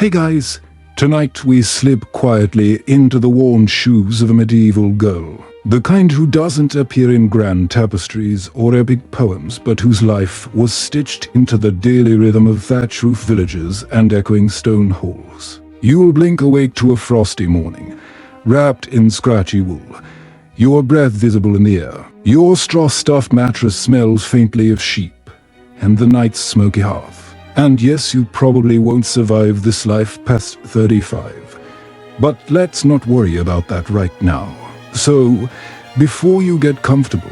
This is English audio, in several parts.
Hey guys, tonight we slip quietly into the worn shoes of a medieval girl. The kind who doesn't appear in grand tapestries or epic poems, but whose life was stitched into the daily rhythm of thatch roof villages and echoing stone halls. You'll blink awake to a frosty morning, wrapped in scratchy wool, your breath visible in the air. Your straw-stuffed mattress smells faintly of sheep, and the night's smoky hearth. And yes, you probably won't survive this life past 35. But let's not worry about that right now. So, before you get comfortable,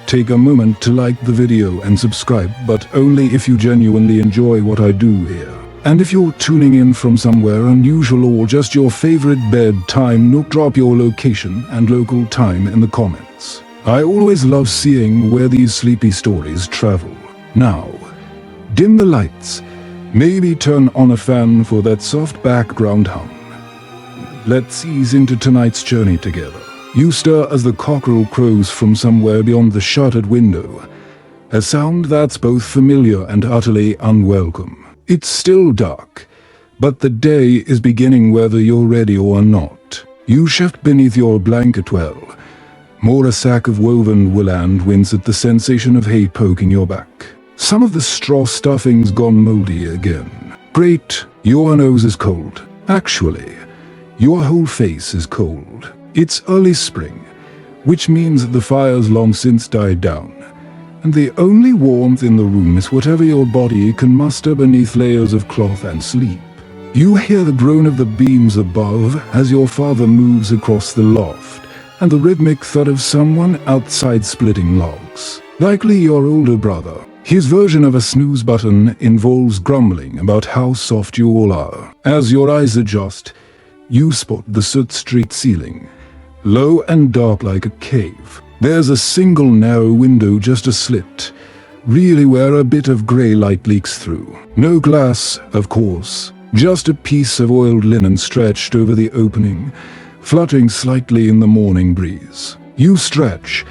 take a moment to like the video and subscribe, but only if you genuinely enjoy what I do here. And if you're tuning in from somewhere unusual or just your favorite bedtime nook, drop your location and local time in the comments. I always love seeing where these sleepy stories travel. Now, dim the lights, maybe turn on a fan for that soft background hum. Let's ease into tonight's journey together. You stir as the cockerel crows from somewhere beyond the shuttered window, a sound that's both familiar and utterly unwelcome. It's still dark, but the day is beginning whether you're ready or not. You shift beneath your blanket well, more a sack of woven wool, and wince at the sensation of hay poking your back. Some of the straw stuffing's gone moldy again. Great, your nose is cold. Actually, your whole face is cold. It's early spring, which means the fire's long since died down, and the only warmth in the room is whatever your body can muster beneath layers of cloth and sleep. You hear the groan of the beams above as your father moves across the loft, and the rhythmic thud of someone outside splitting logs. Likely your older brother. His version of a snooze button involves grumbling about how soft you all are. As your eyes adjust, you spot the soot-streaked ceiling, low and dark like a cave. There's a single narrow window, just a slit, really where a bit of grey light leaks through. No glass, of course, just a piece of oiled linen stretched over the opening, fluttering slightly in the morning breeze. You stretch,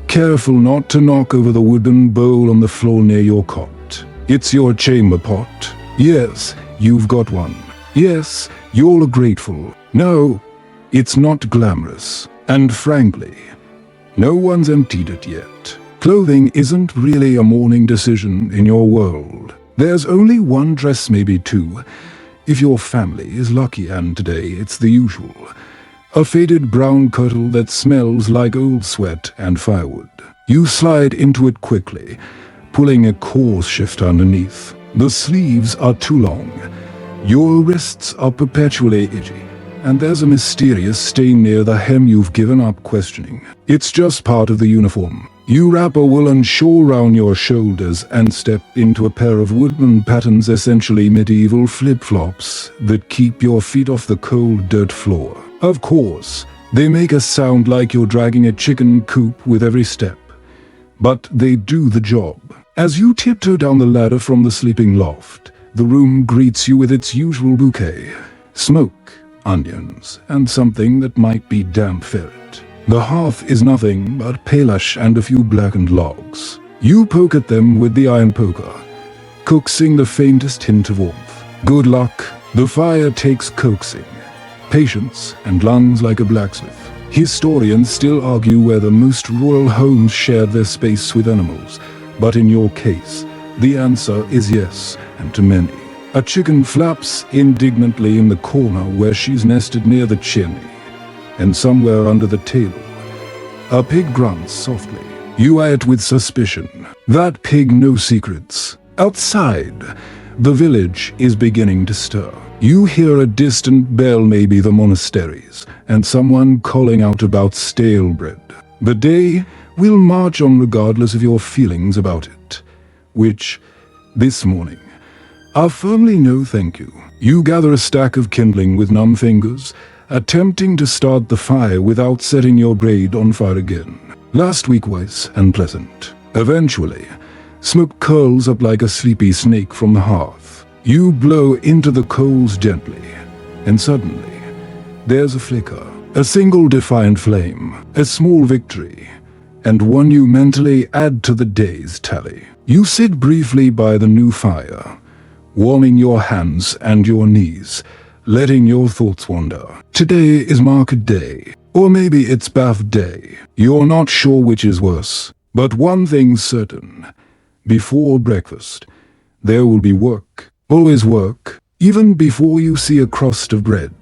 careful not to knock over the wooden bowl on the floor near your cot. It's your chamber pot. Yes, you've got one. Yes, you're grateful. No, it's not glamorous. And frankly, no one's emptied it yet. Clothing isn't really a morning decision in your world. There's only one dress, maybe two, if your family is lucky, and today it's the usual. A faded brown kirtle that smells like old sweat and firewood. You slide into it quickly, pulling a coarse shift underneath. The sleeves are too long. Your wrists are perpetually itchy, and there's a mysterious stain near the hem you've given up questioning. It's just part of the uniform. You wrap a woolen shawl round your shoulders and step into a pair of woodman patterns, essentially medieval flip-flops that keep your feet off the cold dirt floor. Of course, they make a sound like you're dragging a chicken coop with every step, but they do the job. As you tiptoe down the ladder from the sleeping loft, the room greets you with its usual bouquet: smoke, onions, and something that might be damp ferret. The hearth is nothing but pale ash and a few blackened logs. You poke at them with the iron poker, coaxing the faintest hint of warmth. Good luck. The fire takes coaxing, patience, and lungs like a blacksmith. Historians still argue whether most rural homes shared their space with animals, but in your case, the answer is yes, and to many. A chicken flaps indignantly in the corner where she's nested near the chimney, and somewhere under the table, a pig grunts softly. You eye it with suspicion. That pig knows secrets. Outside, the village is beginning to stir. You hear a distant bell, maybe the monastery's, and someone calling out about stale bread. The day will march on regardless of your feelings about it, which, this morning, are firmly no thank you. You gather a stack of kindling with numb fingers, attempting to start the fire without setting your braid on fire again. Last week was unpleasant. Eventually, smoke curls up like a sleepy snake from the hearth. You blow into the coals gently, and suddenly, there's a flicker. A single defiant flame, a small victory, and one you mentally add to the day's tally. You sit briefly by the new fire, warming your hands and your knees, letting your thoughts wander. Today is market day, or maybe it's bath day. You're not sure which is worse, but one thing's certain. Before breakfast, there will be work. Always work. Even before you see a crust of bread,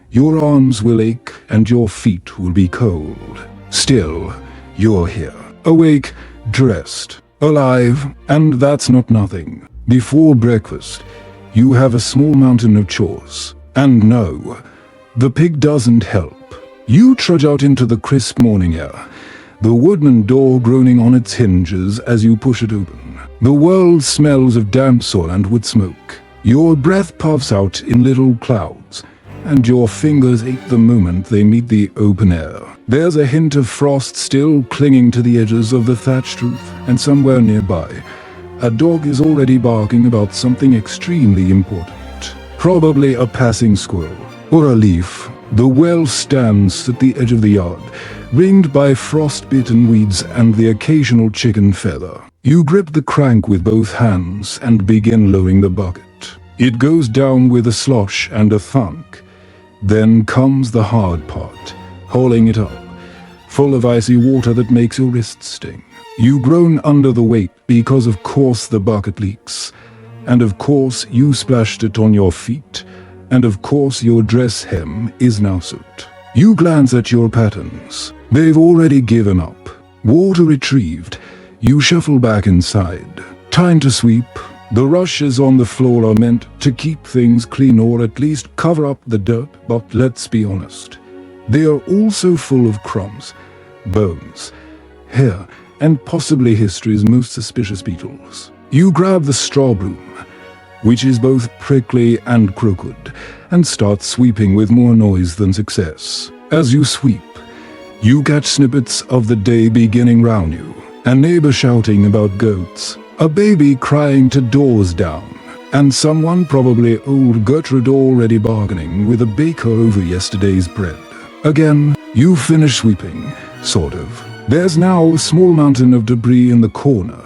your arms will ache and your feet will be cold. Still, you're here, awake, dressed, alive, and that's not nothing. Before breakfast, you have a small mountain of chores. And no, the pig doesn't help. You trudge out into the crisp morning air, the wooden door groaning on its hinges as you push it open. The world smells of damp soil and wood smoke. Your breath puffs out in little clouds, and your fingers ache the moment they meet the open air. There's a hint of frost still clinging to the edges of the thatched roof, and somewhere nearby, a dog is already barking about something extremely important. Probably a passing squirrel, or a leaf. The well stands at the edge of the yard, ringed by frost-bitten weeds and the occasional chicken feather. You grip the crank with both hands and begin lowering the bucket. It goes down with a slosh and a thunk. Then comes the hard part, hauling it up, full of icy water that makes your wrists sting. You groan under the weight because of course the bucket leaks, and of course you splashed it on your feet, and of course your dress hem is now soaked. You glance at your patterns. They've already given up. Water retrieved, you shuffle back inside. Time to sweep. The rushes on the floor are meant to keep things clean or at least cover up the dirt, but let's be honest. They are also full of crumbs, bones, hair, and possibly history's most suspicious beetles. You grab the straw broom, which is both prickly and crooked, and start sweeping with more noise than success. As you sweep, you catch snippets of the day beginning round you. A neighbor shouting about goats, a baby crying to doors down, and someone, probably old Gertrude, already bargaining with a baker over yesterday's bread. Again, you finish sweeping, sort of. There's now a small mountain of debris in the corner,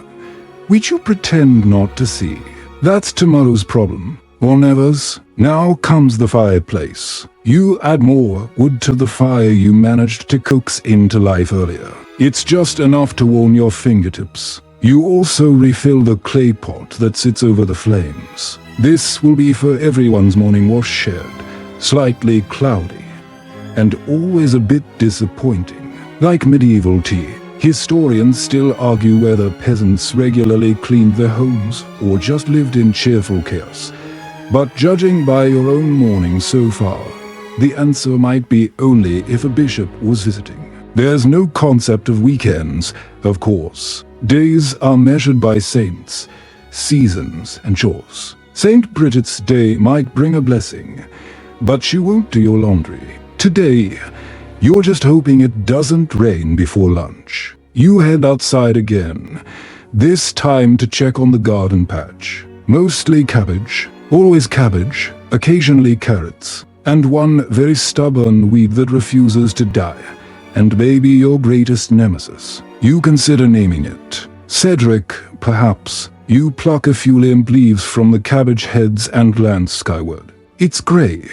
which you pretend not to see. That's tomorrow's problem, or never's. Now comes the fireplace. You add more wood to the fire you managed to coax into life earlier. It's just enough to warm your fingertips. You also refill the clay pot that sits over the flames. This will be for everyone's morning wash shed, slightly cloudy, and always a bit disappointing. Like medieval tea, historians still argue whether peasants regularly cleaned their homes or just lived in cheerful chaos. But judging by your own morning so far, the answer might be only if a bishop was visiting. There's no concept of weekends, of course. Days are measured by saints, seasons, and chores. St. Bridget's Day might bring a blessing, but she won't do your laundry. Today, you're just hoping it doesn't rain before lunch. You head outside again, this time to check on the garden patch. Mostly cabbage, always cabbage, occasionally carrots, and one very stubborn weed that refuses to die, and maybe your greatest nemesis. You consider naming it. Cedric, perhaps. You pluck a few limp leaves from the cabbage heads and glance skyward. It's grey,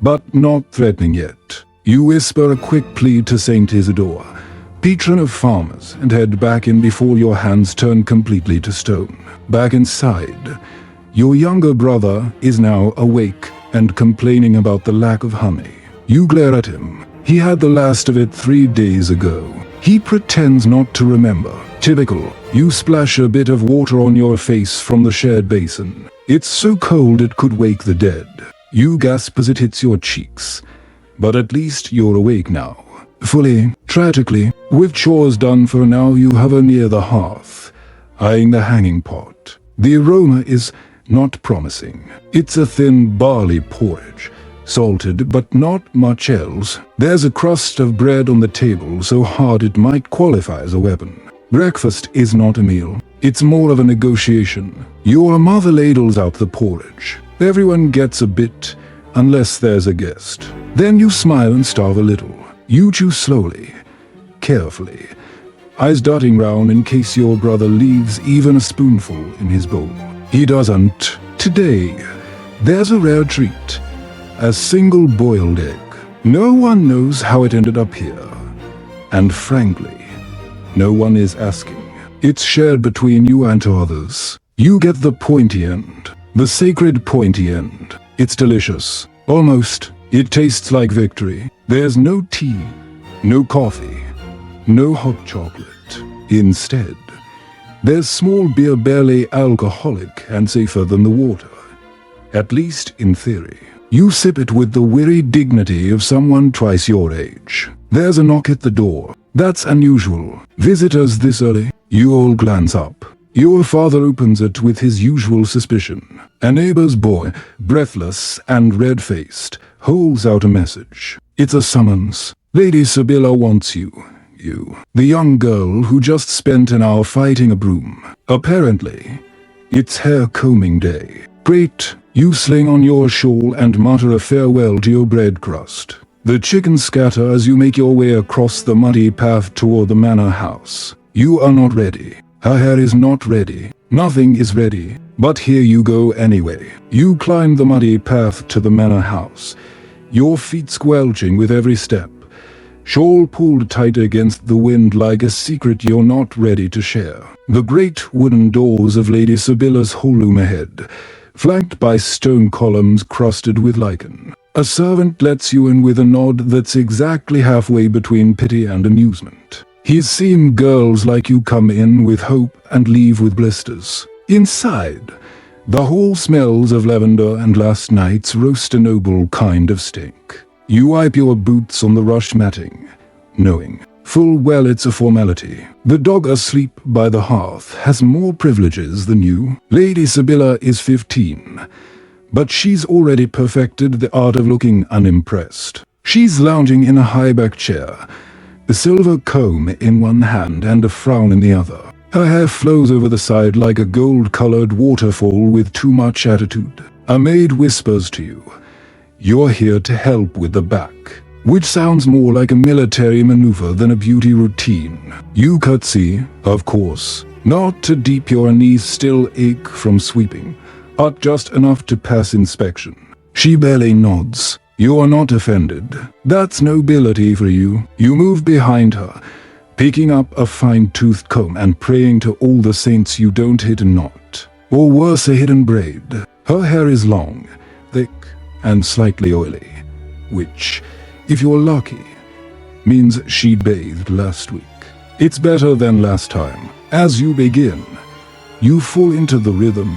but not threatening yet. You whisper a quick plea to Saint Isidore, patron of farmers, and head back in before your hands turn completely to stone. Back inside, your younger brother is now awake and complaining about the lack of honey. You glare at him. He had the last of it 3 days ago. He pretends not to remember. Typical. You splash a bit of water on your face from the shared basin. It's so cold it could wake the dead. You gasp as it hits your cheeks. But at least you're awake now. Fully. Tragically, with chores done for now, you hover near the hearth, eyeing the hanging pot. The aroma is not promising. It's a thin barley porridge, salted but not much else. There's a crust of bread on the table so hard it might qualify as a weapon. Breakfast is not a meal. It's more of a negotiation. Your mother ladles out the porridge. Everyone gets a bit, unless there's a guest. Then you smile and starve a little. You chew slowly, carefully, eyes darting round in case your brother leaves even a spoonful in his bowl. He doesn't. today, there's a rare treat. A single boiled egg. No one knows how it ended up here. And frankly, no one is asking. It's shared between you and others. You get the pointy end. The sacred pointy end. It's delicious. Almost. It tastes like victory. There's no tea, no coffee, no hot chocolate. Instead, there's small beer, barely alcoholic and safer than the water. At least in theory. You sip it with the weary dignity of someone twice your age. There's a knock at the door. That's unusual. Visitors this early? You all glance up. Your father opens it with his usual suspicion. A neighbor's boy, breathless and red-faced, holds out a message. It's a summons. Lady Sibylla wants you. You. The young girl who just spent an hour fighting a broom. Apparently, it's hair combing day. Great. You sling on your shawl and mutter a farewell to your bread crust. The chickens scatter as you make your way across the muddy path toward the manor house. You are not ready. Her hair is not ready. Nothing is ready. But here you go anyway. You climb the muddy path to the manor house, your feet squelching with every step. Shawl pulled tight against the wind like a secret you're not ready to share. The great wooden doors of Lady Sibylla's hall loom ahead, flanked by stone columns crusted with lichen. A servant lets you in with a nod that's exactly halfway between pity and amusement. He's seen girls like you come in with hope and leave with blisters. Inside, the hall smells of lavender and last night's roast, a noble kind of stink. You wipe your boots on the rush matting, knowing full well it's a formality. The dog asleep by the hearth has more privileges than you. Lady Sibylla is 15, but she's already perfected the art of looking unimpressed. She's lounging in a high-back chair, a silver comb in one hand and a frown in the other. Her hair flows over the side like a gold-colored waterfall with too much attitude. A maid whispers to you, "You're here to help with the back," which sounds more like a military maneuver than a beauty routine. You curtsy, of course, not too deep your knees still ache from sweeping, but just enough to pass inspection. She barely nods. You're not offended. That's nobility for you. You move behind her, picking up a fine-toothed comb and praying to all the saints you don't hit a knot. Or worse, a hidden braid. Her hair is long, thick, and slightly oily, which, if you're lucky, means she bathed last week. It's better than last time. As you begin, you fall into the rhythm.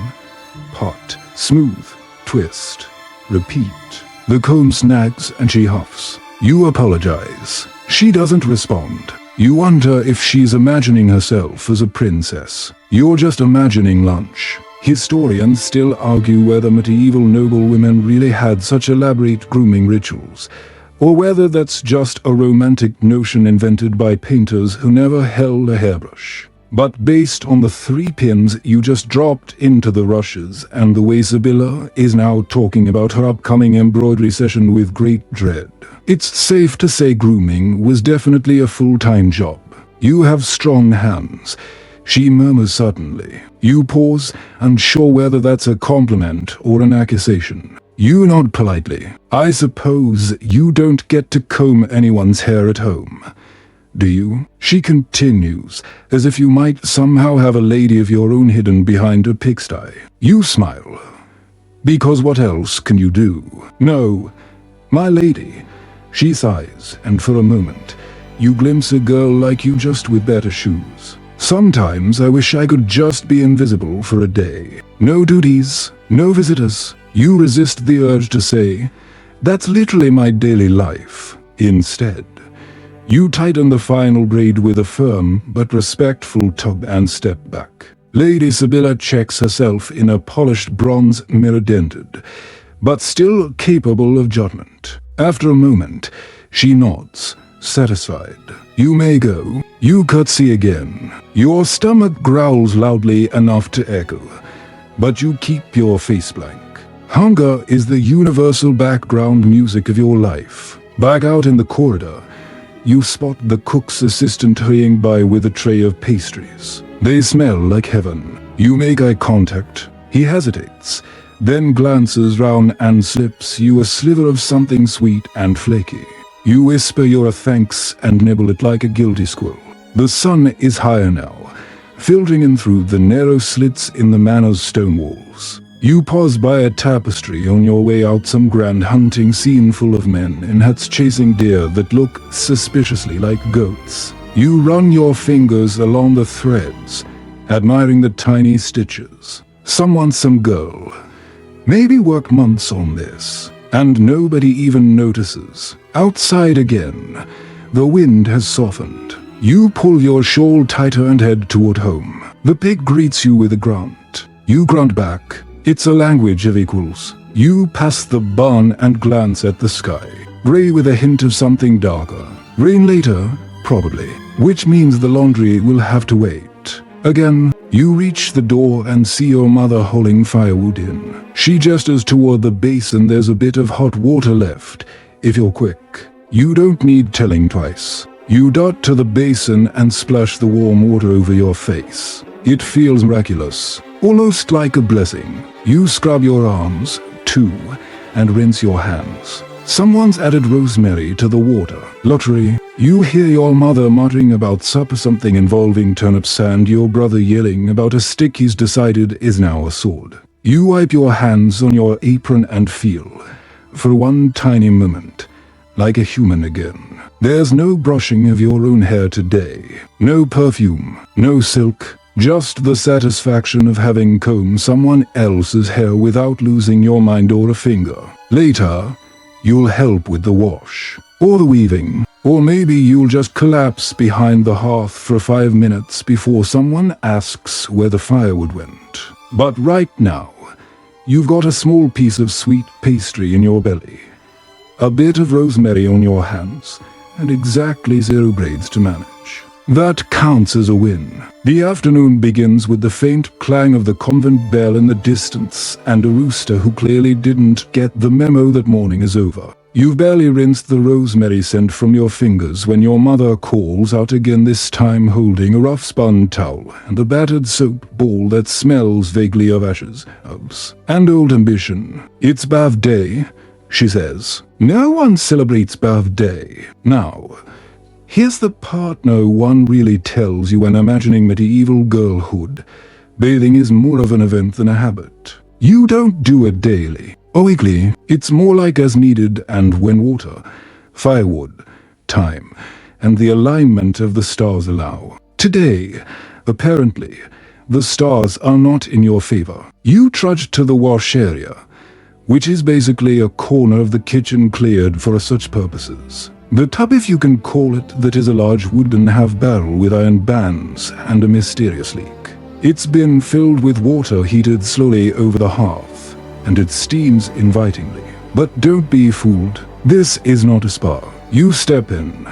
Part, smooth, twist, repeat. The comb snags and she huffs. You apologize. She doesn't respond. You wonder if she's imagining herself as a princess. You're just imagining lunch. Historians still argue whether medieval noblewomen really had such elaborate grooming rituals, or whether that's just a romantic notion invented by painters who never held a hairbrush. But based on the 3 pins you just dropped into the rushes and the way Sibylla is now talking about her upcoming embroidery session with great dread, it's safe to say grooming was definitely a full-time job. You have strong hands, she murmurs suddenly. You pause, unsure whether that's a compliment or an accusation. You nod politely. I suppose you don't get to comb anyone's hair at home, do you? She continues, as if you might somehow have a lady of your own hidden behind a pigsty. You smile. Because what else can you do? No, my lady. She sighs, and for a moment, you glimpse a girl like you just with better shoes. Sometimes I wish I could just be invisible for a day. No duties, no visitors. You resist the urge to say, that's literally my daily life. Instead, you tighten the final braid with a firm but respectful tug and step back. Lady Sibylla checks herself in a polished bronze mirror, dented, but still capable of judgment. After a moment, she nods, satisfied. You may go. You curtsy again. Your stomach growls loudly enough to echo, but you keep your face blank. Hunger is the universal background music of your life. Back out in the corridor, you spot the cook's assistant hurrying by with a tray of pastries. They smell like heaven. You make eye contact. He hesitates, then glances round and slips you a sliver of something sweet and flaky. You whisper your thanks and nibble it like a guilty squirrel. The sun is higher now, filtering in through the narrow slits in the manor's stone walls. You pause by a tapestry on your way out, some grand hunting scene full of men in hats chasing deer that look suspiciously like goats. You run your fingers along the threads, admiring the tiny stitches. Some girl. Maybe worked months on this, and nobody even notices. Outside again, the wind has softened. You pull your shawl tighter and head toward home. The pig greets you with a grunt. You grunt back. It's a language of equals. You pass the barn and glance at the sky. Gray with a hint of something darker. Rain later, probably. Which means the laundry will have to wait. Again, you reach the door and see your mother hauling firewood in. She gestures toward the basin. There's a bit of hot water left, if you're quick. You don't need telling twice. You dart to the basin and splash the warm water over your face. It feels miraculous, almost like a blessing. You scrub your arms, too, and rinse your hands. Someone's added rosemary to the water. Lottery. You hear your mother muttering about supper, something involving turnips, and your brother yelling about a stick he's decided is now a sword. You wipe your hands on your apron and feel, for one tiny moment, like a human again. There's no brushing of your own hair today. No perfume, no silk, just the satisfaction of having combed someone else's hair without losing your mind or a finger. Later, you'll help with the wash, or the weaving, or maybe you'll just collapse behind the hearth for 5 minutes before someone asks where the firewood went. But right now, you've got a small piece of sweet pastry in your belly, a bit of rosemary on your hands, and exactly 0 braids to manage. That counts as a win. The afternoon begins with the faint clang of the convent bell in the distance and a rooster who clearly didn't get the memo that morning is over. You've barely rinsed the rosemary scent from your fingers when your mother calls out again, this time holding a rough spun towel and a battered soap ball that smells vaguely of ashes, herbs, and old ambition. It's bath day, she says. No one celebrates bath day. Now, here's the part no one really tells you when imagining medieval girlhood. Bathing is more of an event than a habit. You don't do it daily or weekly. It's more like as needed and when water, firewood, time, and the alignment of the stars allow. Today, apparently, the stars are not in your favor. You trudge to the wash area, which is basically a corner of the kitchen cleared for such purposes. The tub, if you can call it, that is a large wooden half-barrel with iron bands and a mysterious leak. It's been filled with water heated slowly over the hearth, and it steams invitingly. But don't be fooled. This is not a spa. You step in,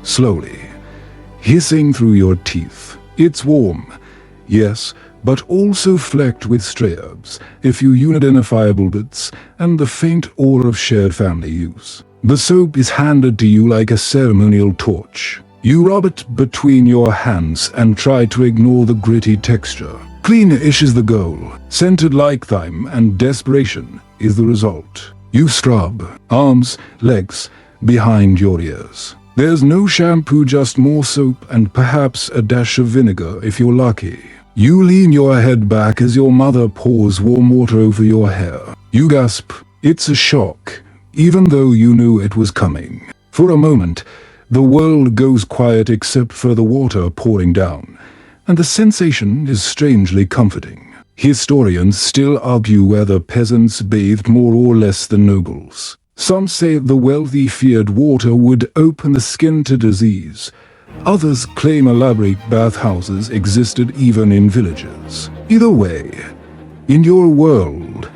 slowly, hissing through your teeth. It's warm, yes, but also flecked with stray herbs, a few unidentifiable bits, and the faint aura of shared family use. The soap is handed to you like a ceremonial torch. You rub it between your hands and try to ignore the gritty texture. Clean-ish is the goal. Scented like thyme and desperation is the result. You scrub arms, legs, behind your ears. There's no shampoo, just more soap and perhaps a dash of vinegar if you're lucky. You lean your head back as your mother pours warm water over your hair. You gasp. It's a shock, even though you knew it was coming. For a moment, the world goes quiet except for the water pouring down, and the sensation is strangely comforting. Historians still argue whether peasants bathed more or less than nobles. Some say the wealthy feared water would open the skin to disease. Others claim elaborate bathhouses existed even in villages. Either way, in your world,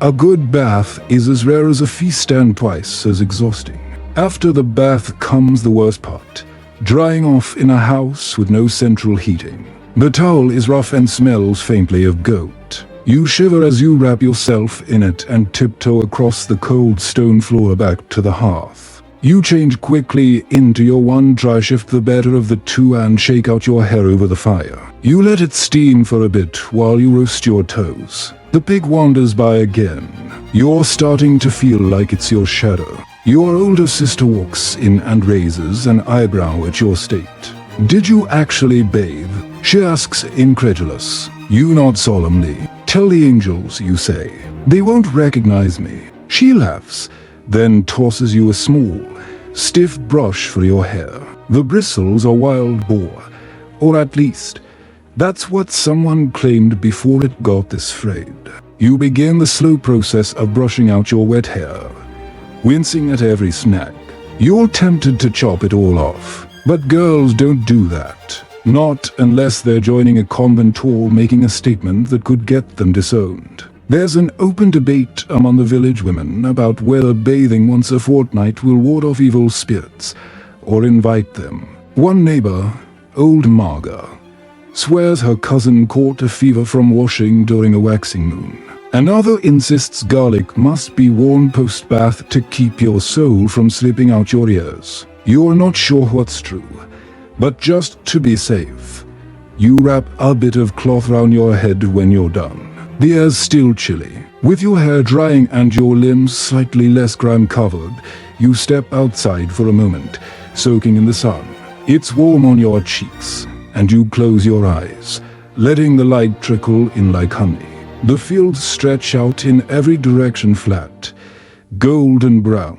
a good bath is as rare as a feast and twice as exhausting. After the bath comes the worst part, drying off in a house with no central heating. The towel is rough and smells faintly of goat. You shiver as you wrap yourself in it and tiptoe across the cold stone floor back to the hearth. You change quickly into your one dry shift, the better of the two, and shake out your hair over the fire. You let it steam for a bit while you roast your toes. The pig wanders by again. You're starting to feel like it's your shadow. Your older sister walks in and raises an eyebrow at your state. Did you actually bathe? She asks, incredulous. You nod solemnly. Tell the angels, you say. They won't recognize me. She laughs, then tosses you a small, stiff brush for your hair. The bristles are wild boar, or at least, that's what someone claimed before it got this frayed. You begin the slow process of brushing out your wet hair, wincing at every snag. You're tempted to chop it all off, but girls don't do that. Not unless they're joining a convent or making a statement that could get them disowned. There's an open debate among the village women about whether bathing once a fortnight will ward off evil spirits or invite them. One neighbor, old Marga, swears her cousin caught a fever from washing during a waxing moon. Another insists garlic must be worn post-bath to keep your soul from slipping out your ears. You're not sure what's true, but just to be safe, you wrap a bit of cloth round your head when you're done. The air's still chilly. With your hair drying and your limbs slightly less grime-covered, you step outside for a moment, soaking in the sun. It's warm on your cheeks, and you close your eyes, letting the light trickle in like honey. The fields stretch out in every direction flat, golden brown,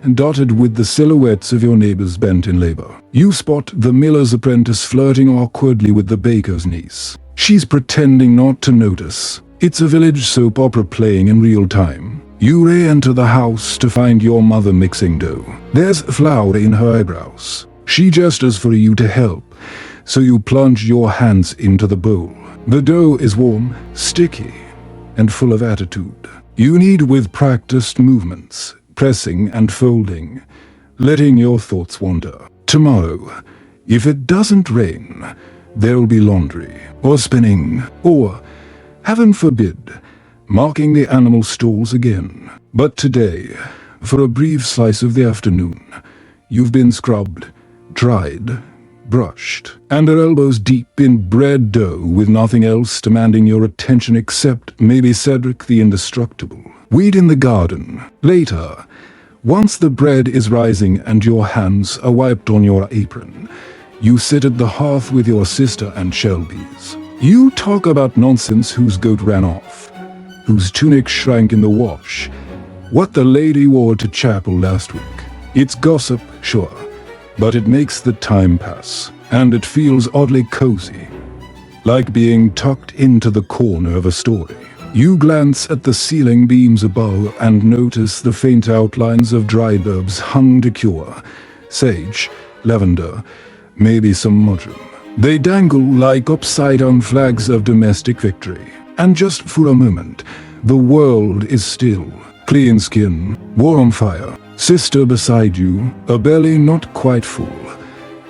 and dotted with the silhouettes of your neighbors bent in labor. You spot the miller's apprentice flirting awkwardly with the baker's niece. She's pretending not to notice. It's a village soap opera playing in real time. You re-enter the house to find your mother mixing dough. There's flour in her eyebrows. She gestures for you to help, so you plunge your hands into the bowl. The dough is warm, sticky, and full of attitude. You knead with practiced movements, pressing and folding, letting your thoughts wander. Tomorrow, if it doesn't rain, there'll be laundry, or spinning, or, heaven forbid, marking the animal stalls again. But today, for a brief slice of the afternoon, you've been scrubbed, dried, brushed, and are elbows deep in bread dough with nothing else demanding your attention except maybe Cedric the Indestructible. Weed in the garden. Later, once the bread is rising and your hands are wiped on your apron, you sit at the hearth with your sister and Shelby's. You talk about nonsense, whose goat ran off, whose tunic shrank in the wash, what the lady wore to chapel last week. It's gossip, sure, but it makes the time pass, and it feels oddly cozy, like being tucked into the corner of a story. You glance at the ceiling beams above and notice the faint outlines of dried herbs hung to cure, sage, lavender, maybe some marjoram. They dangle like upside-down flags of domestic victory. And just for a moment, the world is still. Clean skin, warm fire, sister beside you, a belly not quite full,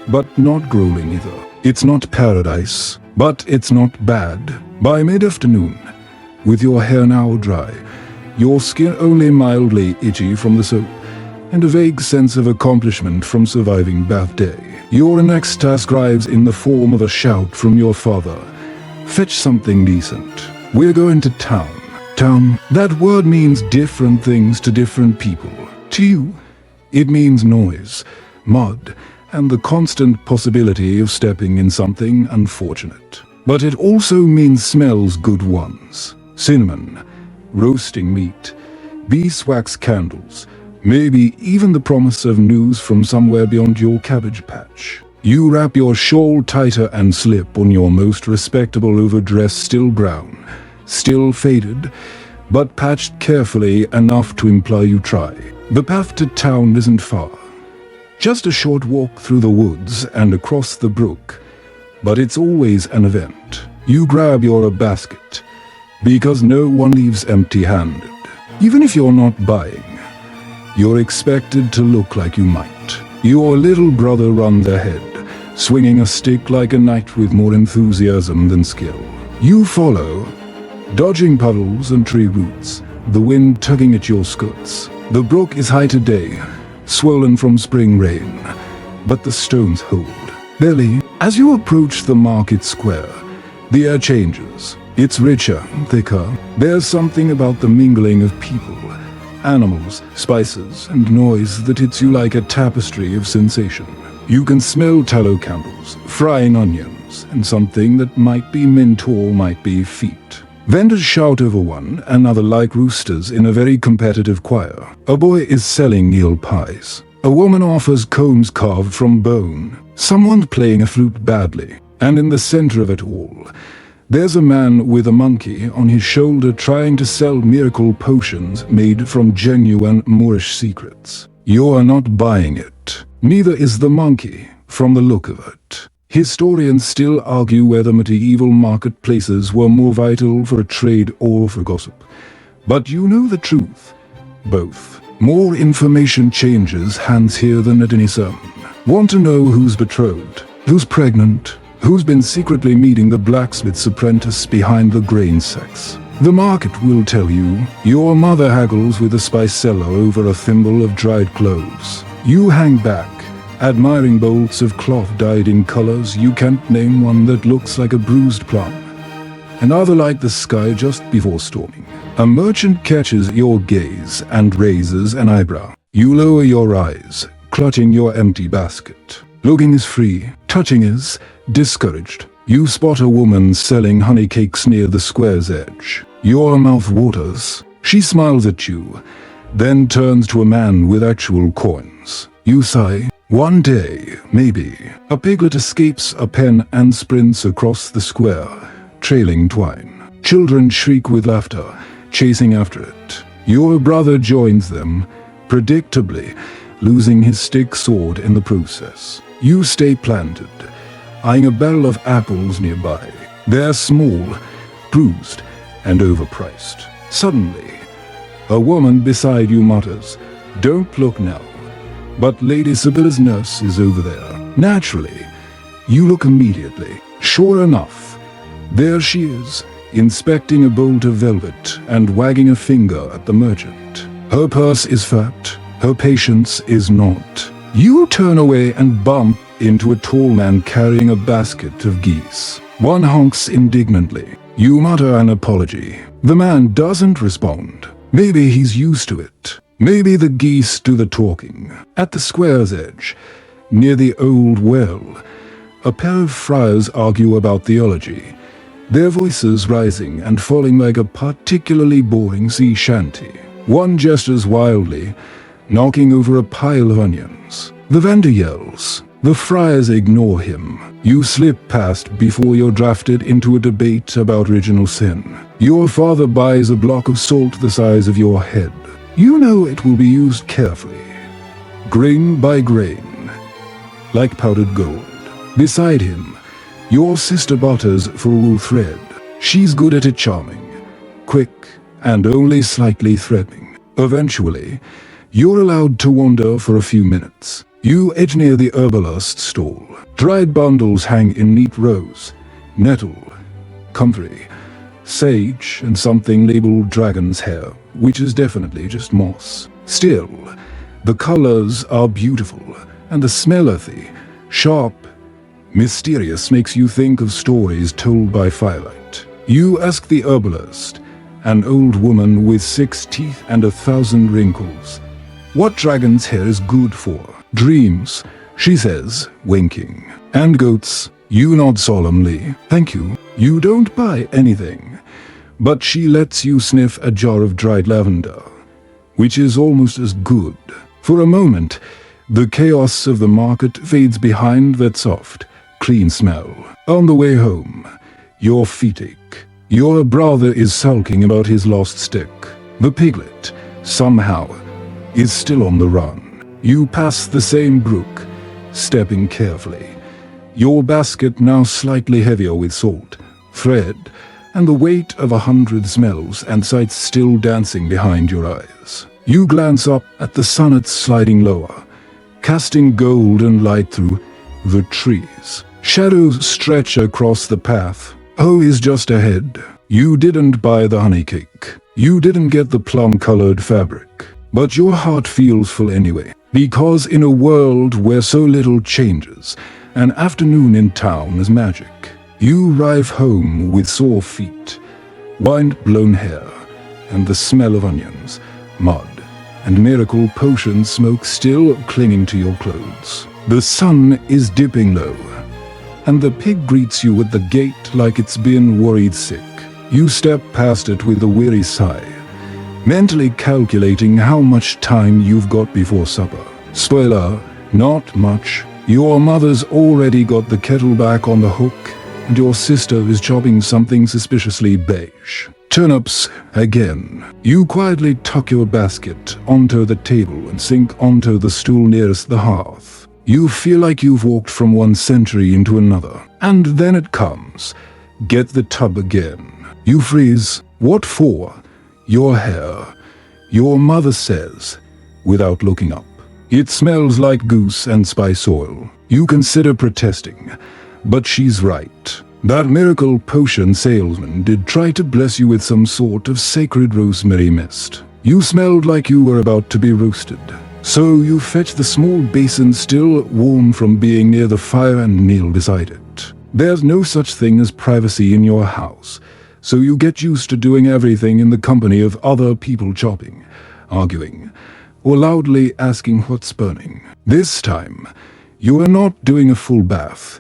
but not grueling either. It's not paradise, but it's not bad. By mid-afternoon, with your hair now dry, your skin only mildly itchy from the soap, and a vague sense of accomplishment from surviving bath day, your next task arrives in the form of a shout from your father. Fetch something decent. We're going to town. Town, that word means different things to different people. To you, it means noise, mud, and the constant possibility of stepping in something unfortunate. But it also means smells, good ones. Cinnamon, roasting meat, beeswax candles, maybe even the promise of news from somewhere beyond your cabbage patch. You wrap your shawl tighter and slip on your most respectable overdress, still brown, still faded, but patched carefully enough to imply you try. The path to town isn't far. Just a short walk through the woods and across the brook, but it's always an event. You grab your basket, because no one leaves empty-handed. Even if you're not buying, you're expected to look like you might. Your little brother runs ahead, swinging a stick like a knight with more enthusiasm than skill. You follow, dodging puddles and tree roots, the wind tugging at your skirts. The brook is high today, swollen from spring rain, but the stones hold. Barely, as you approach the market square, the air changes. It's richer, thicker. There's something about the mingling of people, animals, spices, and noise that hits you like a tapestry of sensation. You can smell tallow candles, frying onions, and something that might be mint or might be feet. Vendors shout over one another like roosters in a very competitive choir. A boy is selling eel pies. A woman offers combs carved from bone. Someone's playing a flute badly. And in the center of it all, there's a man with a monkey on his shoulder trying to sell miracle potions made from genuine Moorish secrets. You're not buying it. Neither is the monkey, from the look of it. Historians still argue whether medieval marketplaces were more vital for trade or for gossip. But you know the truth. Both. More information changes hands here than at any sermon. Want to know who's betrothed, who's pregnant, who's been secretly meeting the blacksmith's apprentice behind the grain sacks? The market will tell you. Your mother haggles with a spice seller over a thimble of dried cloves. You hang back, admiring bolts of cloth dyed in colors you can't name, one that looks like a bruised plum, another like the sky just before storming. A merchant catches your gaze and raises an eyebrow. You lower your eyes, clutching your empty basket. Looking is free, touching is discouraged. You spot a woman selling honey cakes near the square's edge. Your mouth waters. She smiles at you, then turns to a man with actual coins. You sigh. One day, maybe, a piglet escapes a pen and sprints across the square, trailing twine. Children shriek with laughter, chasing after it. Your brother joins them, predictably, losing his stick sword in the process. You stay planted, eyeing a barrel of apples nearby. They're small, bruised, and overpriced. Suddenly, a woman beside you mutters, "Don't look now." But Lady Sibylla's nurse is over there. Naturally, you look immediately. Sure enough, there she is, inspecting a bolt of velvet and wagging a finger at the merchant. Her purse is fat, her patience is not. You turn away and bump into a tall man carrying a basket of geese. One honks indignantly. You mutter an apology. The man doesn't respond. Maybe he's used to it. Maybe the geese do the talking. At the square's edge, near the old well, a pair of friars argue about theology, their voices rising and falling like a particularly boring sea shanty. One gestures wildly, knocking over a pile of onions. The vendor yells. The friars ignore him. You slip past before you're drafted into a debate about original sin. Your father buys a block of salt the size of your head. You know it will be used carefully, grain by grain, like powdered gold. Beside him, your sister butters for wool thread. She's good at it, charming, quick, and only slightly threatening. Eventually, you're allowed to wander for a few minutes. You edge near the herbalist stall. Dried bundles hang in neat rows. Nettle, comfrey, sage, and something labeled dragon's hair, which is definitely just moss. Still, the colors are beautiful, and the smell earthy, sharp, mysterious, makes you think of stories told by firelight. You ask the herbalist, an old woman with 6 teeth and 1,000 wrinkles, what dragon's hair is good for. Dreams, she says, winking. And goats. You nod solemnly. Thank you. You don't buy anything. But she lets you sniff a jar of dried lavender, which is almost as good. For a moment, the chaos of the market fades behind that soft, clean smell. On the way home, your feet ache. Your brother is sulking about his lost stick. The piglet, somehow, is still on the run. You pass the same brook, stepping carefully. Your basket now slightly heavier with salt, thread, and the weight of 100 smells and sights still dancing behind your eyes. You glance up at the sun sliding lower, casting golden light through the trees. Shadows stretch across the path. Oh is just ahead. You didn't buy the honey cake. You didn't get the plum-colored fabric. But your heart feels full anyway. Because in a world where so little changes, an afternoon in town is magic. You arrive home with sore feet, wind-blown hair, and the smell of onions, mud, and miracle potion smoke still clinging to your clothes. The sun is dipping low, and the pig greets you at the gate like it's been worried sick. You step past it with a weary sigh, mentally calculating how much time you've got before supper. Spoiler, not much. Your mother's already got the kettle back on the hook, and your sister is chopping something suspiciously beige. Turnips again. You quietly tuck your basket onto the table and sink onto the stool nearest the hearth. You feel like you've walked from one century into another. And then it comes. Get the tub again. You freeze. What for? Your hair. Your mother says, without looking up. It smells like goose and spice oil. You consider protesting, but she's right. That miracle potion salesman did try to bless you with some sort of sacred rosemary mist. You smelled like you were about to be roasted. So you fetch the small basin still warm from being near the fire and kneel beside it. There's no such thing as privacy in your house, so you get used to doing everything in the company of other people chopping, arguing, or loudly asking what's burning. This time, you are not doing a full bath,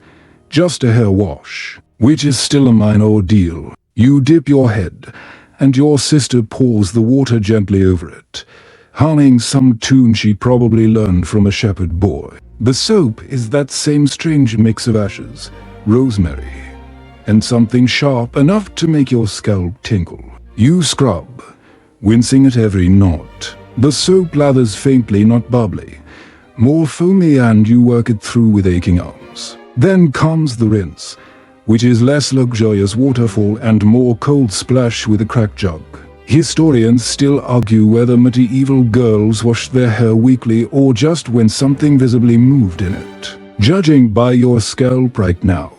just a hair wash, which is still a minor ordeal. You dip your head, and your sister pours the water gently over it, humming some tune she probably learned from a shepherd boy. The soap is that same strange mix of ashes, rosemary, and something sharp enough to make your scalp tingle. You scrub, wincing at every knot. The soap lathers faintly, not bubbly, more foamy, and you work it through with aching arms. Then comes the rinse, which is less luxurious waterfall and more cold splash with a cracked jug. Historians still argue whether medieval girls washed their hair weekly or just when something visibly moved in it. Judging by your scalp right now,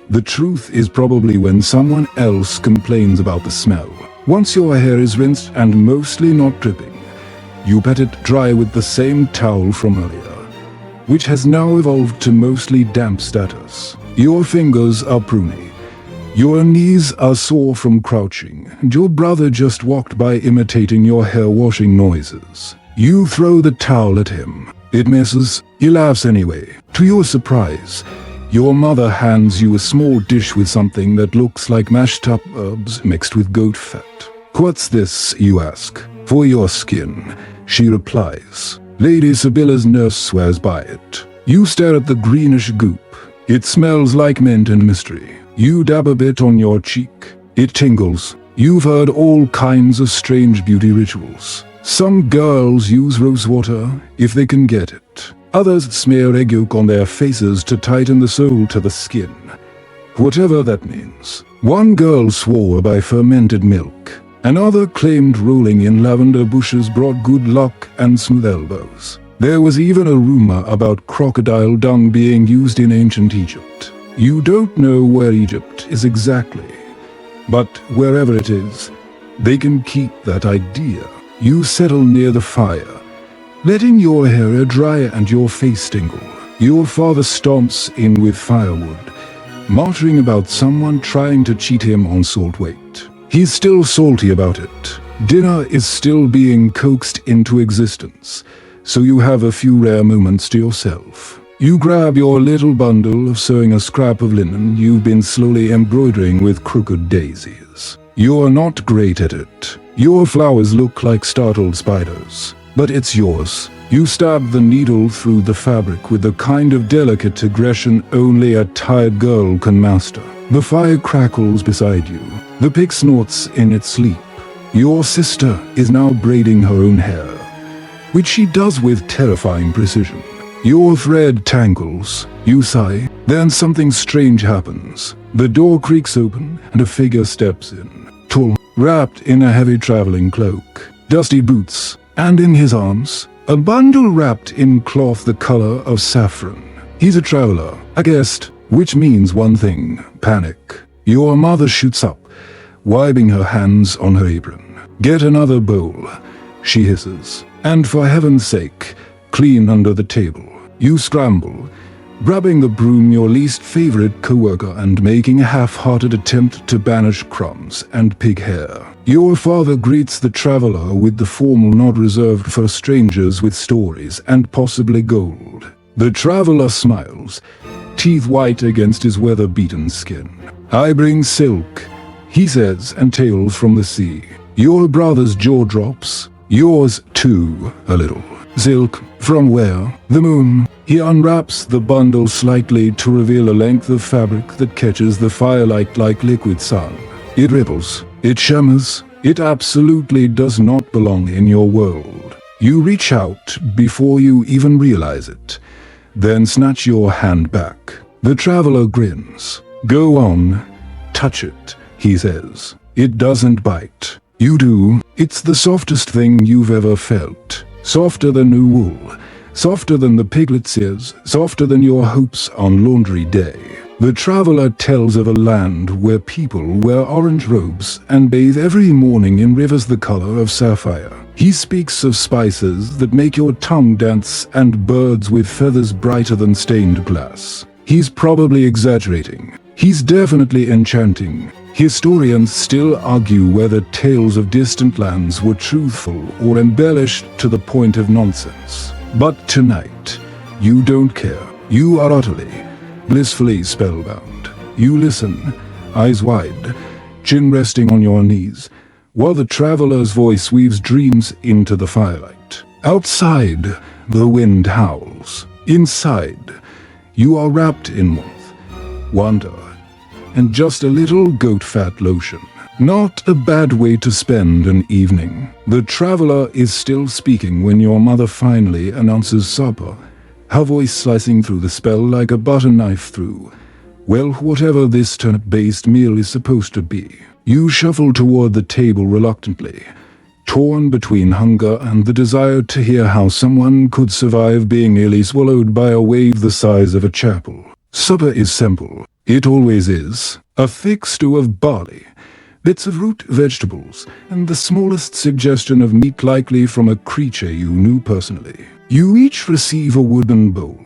the truth is probably when someone else complains about the smell. Once your hair is rinsed and mostly not dripping, you pat it dry with the same towel from earlier, which has now evolved to mostly damp status. Your fingers are pruny, your knees are sore from crouching, and your brother just walked by imitating your hair washing noises. You throw the towel at him. It misses. He laughs anyway. To your surprise, your mother hands you a small dish with something that looks like mashed up herbs mixed with goat fat. What's this, you ask? For your skin, she replies. Lady Sibylla's nurse swears by it. You stare at the greenish goop. It smells like mint and mystery. You dab a bit on your cheek. It tingles. You've heard all kinds of strange beauty rituals. Some girls use rose water if they can get it. Others smear egg yolk on their faces to tighten the sole to the skin. Whatever that means. One girl swore by fermented milk. Another claimed rolling in lavender bushes brought good luck and smooth elbows. There was even a rumor about crocodile dung being used in ancient Egypt. You don't know where Egypt is exactly, but wherever it is, they can keep that idea. You settle near the fire, letting your hair dry and your face tingle. Your father stomps in with firewood, muttering about someone trying to cheat him on salt weight. He's still salty about it. Dinner is still being coaxed into existence, so you have a few rare moments to yourself. You grab your little bundle of sewing a scrap of linen you've been slowly embroidering with crooked daisies. You're not great at it. Your flowers look like startled spiders, but it's yours. You stab the needle through the fabric with the kind of delicate aggression only a tired girl can master. The fire crackles beside you. The pig snorts in its sleep. Your sister is now braiding her own hair, which she does with terrifying precision. Your thread tangles. You sigh. Then something strange happens. The door creaks open and a figure steps in. Tall, wrapped in a heavy traveling cloak, dusty boots, and in his arms, a bundle wrapped in cloth the color of saffron. He's a traveler, a guest, which means one thing: panic. Your mother shoots up, wiping her hands on her apron. Get another bowl, she hisses. And for heaven's sake, clean under the table. You scramble, grabbing the broom, your least favorite coworker, and making a half-hearted attempt to banish crumbs and pig hair. Your father greets the traveler with the formal nod reserved for strangers with stories and possibly gold. The traveler smiles, teeth white against his weather-beaten skin. "I bring silk," he says, "and tales from the sea." Your brother's jaw drops. Yours too, a little. "Silk? From where?" "The moon." He unwraps the bundle slightly to reveal a length of fabric that catches the firelight like liquid sun. It ripples. It shimmers. It absolutely does not belong in your world. You reach out before you even realize it, then snatch your hand back. The traveler grins. "Go on. Touch it," he says. "It doesn't bite." You do. It's the softest thing you've ever felt. Softer than new wool. Softer than the piglet's ears. Softer than your hopes on laundry day. The traveler tells of a land where people wear orange robes and bathe every morning in rivers the color of sapphire. He speaks of spices that make your tongue dance and birds with feathers brighter than stained glass. He's probably exaggerating. He's definitely enchanting. Historians still argue whether tales of distant lands were truthful or embellished to the point of nonsense. But tonight, you don't care. You are utterly, blissfully spellbound. You listen, eyes wide, chin resting on your knees, while the traveler's voice weaves dreams into the firelight. Outside, the wind howls. Inside, you are wrapped in warmth, wonder, and just a little goat fat lotion. Not a bad way to spend an evening. The traveler is still speaking when your mother finally announces supper, her voice slicing through the spell like a butter knife through, well, whatever this turnip-based meal is supposed to be. You shuffle toward the table reluctantly, torn between hunger and the desire to hear how someone could survive being nearly swallowed by a wave the size of a chapel. Supper is simple. It always is. A thick stew of barley, bits of root vegetables, and the smallest suggestion of meat likely from a creature you knew personally. You each receive a wooden bowl,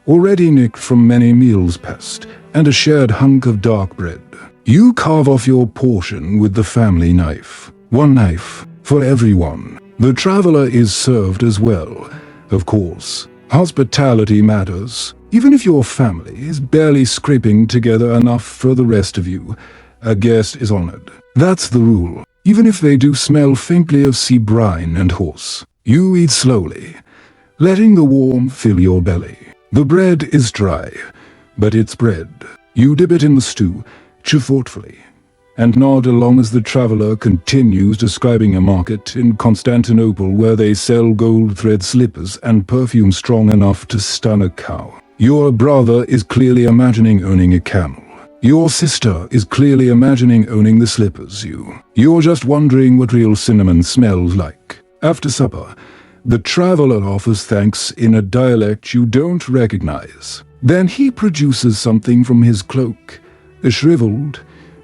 already nicked from many meals past, and a shared hunk of dark bread. You carve off your portion with the family knife. One knife for everyone. The traveler is served as well, of course. Hospitality matters. Even if your family is barely scraping together enough for the rest of you, a guest is honored. That's the rule. Even if they do smell faintly of sea brine and horse. You eat slowly, letting the warmth fill your belly. The bread is dry, but it's bread. You dip it in the stew, chew thoughtfully, and nod along as the traveler continues describing a market in Constantinople where they sell gold thread slippers and perfume strong enough to stun a cow. Your brother is clearly imagining owning a camel. Your sister is clearly imagining owning the slippers. You're just wondering what real cinnamon smells like. After supper, the traveler offers thanks in a dialect you don't recognize. Then he produces something from his cloak, a shriveled,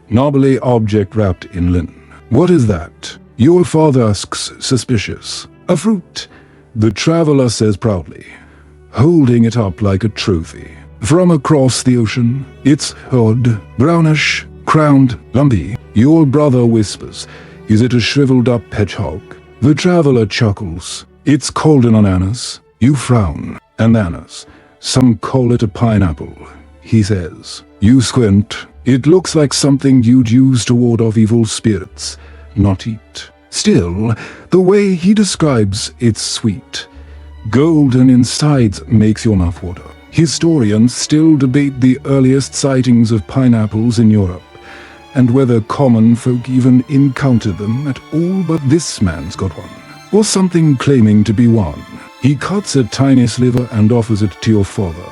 knobbly object wrapped in linen. "What is that?" Your father asks, suspicious. "A fruit," the traveler says proudly, holding it up like a trophy. "From across the ocean, it's hard, brownish, crowned, lumpy." Your brother whispers, "Is it a shriveled-up hedgehog?" The traveler chuckles. "It's called an ananas." You frown. "Ananas. Some call it a pineapple," he says. You squint. "It looks like something you'd use to ward off evil spirits, not eat." Still, the way he describes it's sweet. Golden inside makes your mouth water. Historians still debate the earliest sightings of pineapples in Europe, and whether common folk even encountered them at all, but this man's got one. Or something claiming to be one. He cuts a tiny sliver and offers it to your father,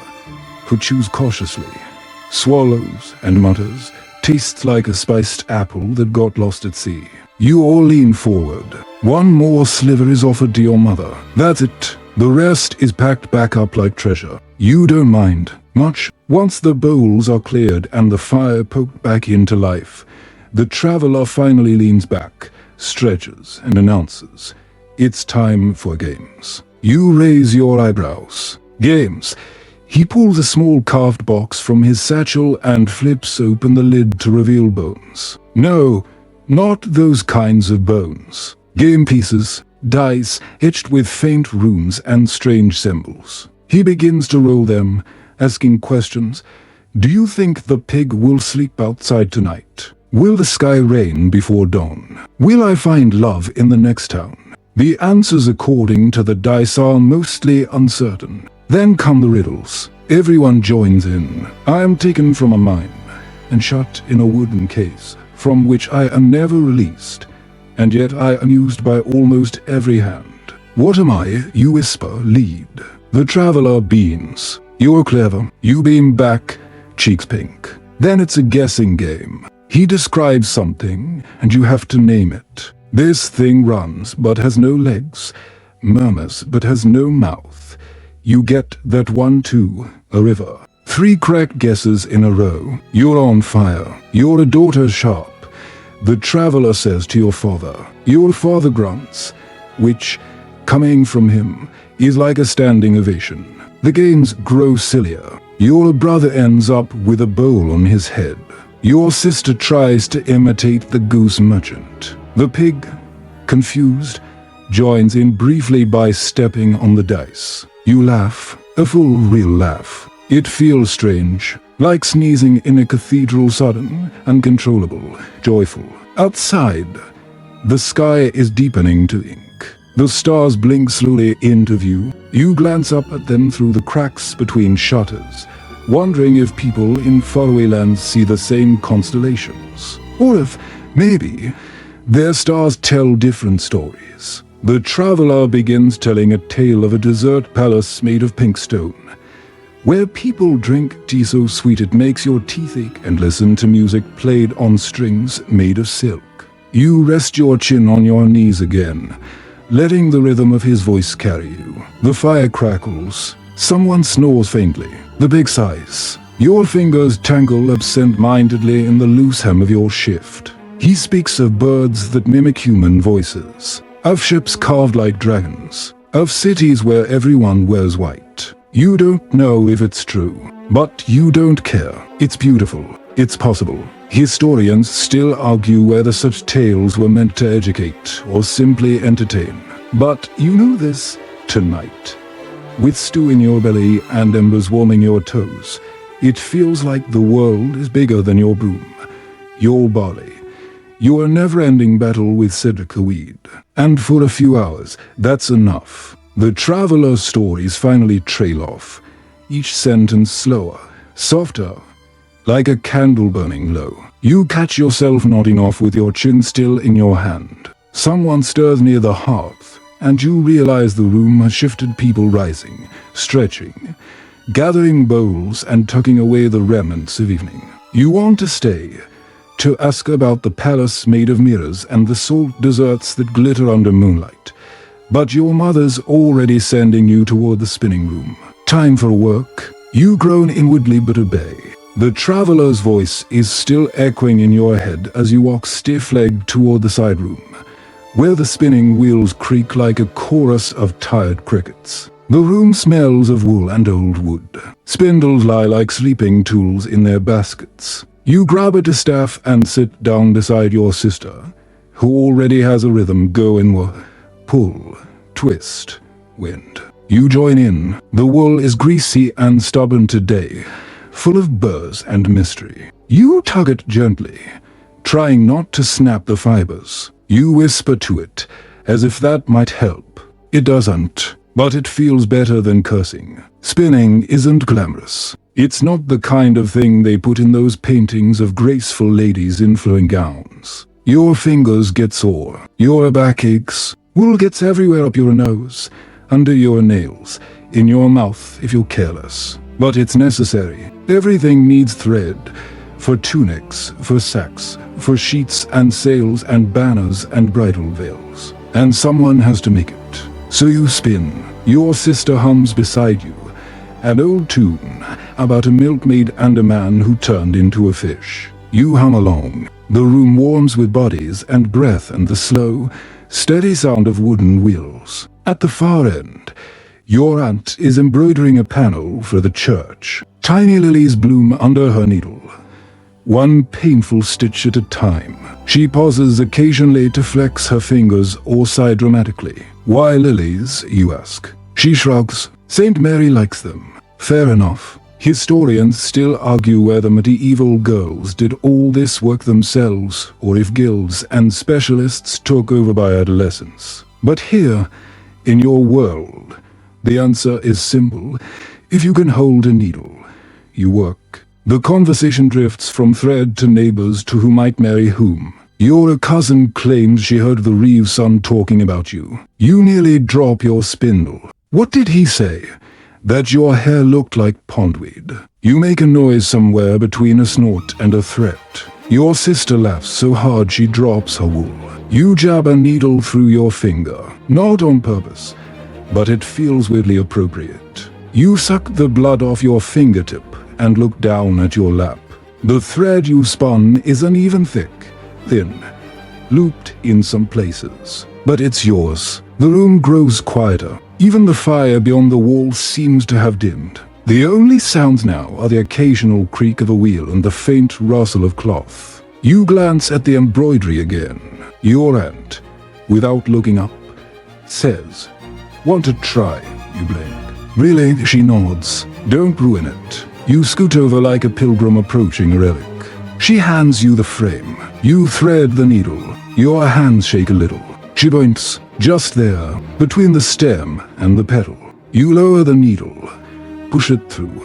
who chews cautiously, swallows and mutters, tastes like a spiced apple that got lost at sea. You all lean forward. One more sliver is offered to your mother. That's it. The rest is packed back up like treasure. You don't mind much. Once the bowls are cleared and the fire poked back into life, the traveler finally leans back, stretches, and announces, "It's time for games." You raise your eyebrows. "Games? He pulls a small carved box from his satchel and flips open the lid to reveal bones. No, not those kinds of bones. Game pieces, dice etched with faint runes and strange symbols. He begins to roll them, asking questions. Do you think the pig will sleep outside tonight? Will the sky rain before dawn? Will I find love in the next town? The answers according to the dice are mostly uncertain. Then come the riddles. Everyone joins in. I am taken from a mine and shut in a wooden case, from which I am never released, and yet I am used by almost every hand. What am I? You whisper, lead. The traveler beams. You're clever. You beam back, cheeks pink. Then it's a guessing game. He describes something, and you have to name it. This thing runs, but has no legs, murmurs, but has no mouth. You get that one too, a river. 3 correct guesses in a row. You're on fire. You're a daughter sharp. The traveler says to your father. Your father grunts, which, coming from him, is like a standing ovation. The games grow sillier. Your brother ends up with a bowl on his head. Your sister tries to imitate the goose merchant. The pig, confused, joins in briefly by stepping on the dice. You laugh, a full real laugh. It feels strange, like sneezing in a cathedral, sudden, uncontrollable, joyful. Outside, the sky is deepening to ink. The stars blink slowly into view. You glance up at them through the cracks between shutters, wondering if people in faraway lands see the same constellations. Or if, maybe, their stars tell different stories. The traveler begins telling a tale of a desert palace made of pink stone, where people drink tea so sweet it makes your teeth ache, and listen to music played on strings made of silk. You rest your chin on your knees again, letting the rhythm of his voice carry you. The fire crackles. Someone snores faintly. The big sighs. Your fingers tangle absent-mindedly in the loose hem of your shift. He speaks of birds that mimic human voices, of ships carved like dragons, of cities where everyone wears white. You don't know if it's true, but you don't care. It's beautiful. It's possible. Historians still argue whether such tales were meant to educate or simply entertain. But you know this tonight. With stew in your belly and embers warming your toes, it feels like the world is bigger than your broom, your barley, your never-ending battle with Cedric the weed. And for a few hours, that's enough. The traveler's stories finally trail off, each sentence slower, softer, like a candle burning low. You catch yourself nodding off with your chin still in your hand. Someone stirs near the hearth, and you realize the room has shifted, people rising, stretching, gathering bowls and tucking away the remnants of evening. You want to stay, to ask about the palace made of mirrors and the salt desserts that glitter under moonlight. But your mother's already sending you toward the spinning room. Time for work. You groan inwardly but obey. The traveler's voice is still echoing in your head as you walk stiff-legged toward the side room, where the spinning wheels creak like a chorus of tired crickets. The room smells of wool and old wood. Spindles lie like sleeping tools in their baskets. You grab a distaff and sit down beside your sister, who already has a rhythm going. Pull, twist, wind. You join in. The wool is greasy and stubborn today, full of burrs and mystery. You tug it gently, trying not to snap the fibers. You whisper to it, as if that might help. It doesn't, but it feels better than cursing. Spinning isn't glamorous. It's not the kind of thing they put in those paintings of graceful ladies in flowing gowns. Your fingers get sore. Your back aches. Wool gets everywhere, up your nose, under your nails, in your mouth if you're careless. But it's necessary. Everything needs thread. For tunics, for sacks, for sheets and sails and banners and bridal veils. And someone has to make it. So you spin. Your sister hums beside you, an old tune about a milkmaid and a man who turned into a fish. You hum along. The room warms with bodies and breath and the slow, steady sound of wooden wheels. At the far end, Your aunt is embroidering a panel for the church. Tiny lilies bloom under her needle, one painful stitch at a time. She pauses occasionally to flex her fingers or sigh dramatically. Why lilies, you ask? She shrugs. Saint Mary likes them. Fair enough. Historians still argue whether medieval girls did all this work themselves or if guilds and specialists took over by adolescents. But here, in your world, the answer is simple. If you can hold a needle, you work. The conversation drifts from thread to neighbors to who might marry whom. Your cousin claims she heard the Reeves son talking about you. You nearly drop your spindle. What did he say? That your hair looked like pondweed. You make a noise somewhere between a snort and a threat. Your sister laughs so hard she drops her wool. You jab a needle through your finger, not on purpose, but it feels weirdly appropriate. You suck the blood off your fingertip and look down at your lap. The thread you spun is uneven thick, thin, looped in some places. But it's yours. The room grows quieter. Even the fire beyond the wall seems to have dimmed. The only sounds now are the occasional creak of a wheel and the faint rustle of cloth. You glance at the embroidery again. Your aunt, without looking up, says, "Want to try?" You blink. "Really?" She nods. "Don't ruin it." You scoot over like a pilgrim approaching a relic. She hands you the frame. You thread the needle. Your hands shake a little. She points, just there, between the stem and the petal. You lower the needle, push it through,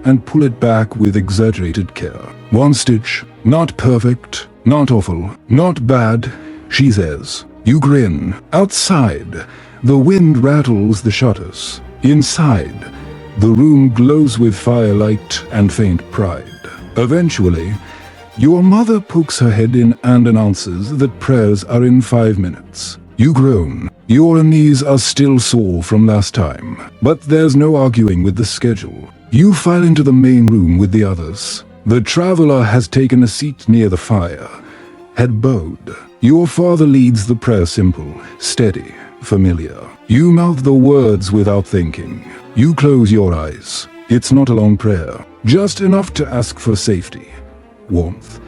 and pull it back with exaggerated care. One stitch, not perfect, not awful, not bad, she says. You grin. Outside, the wind rattles the shutters. Inside, the room glows with firelight and faint pride. Eventually, your mother pokes her head in and announces that prayers are in 5 minutes. You groan. Your knees are still sore from last time, but there's no arguing with the schedule. You file into the main room with the others. The traveler has taken a seat near the fire, head bowed. Your father leads the prayer simple, steady, familiar. You mouth the words without thinking. You close your eyes. It's not a long prayer, just enough to ask for safety, warmth,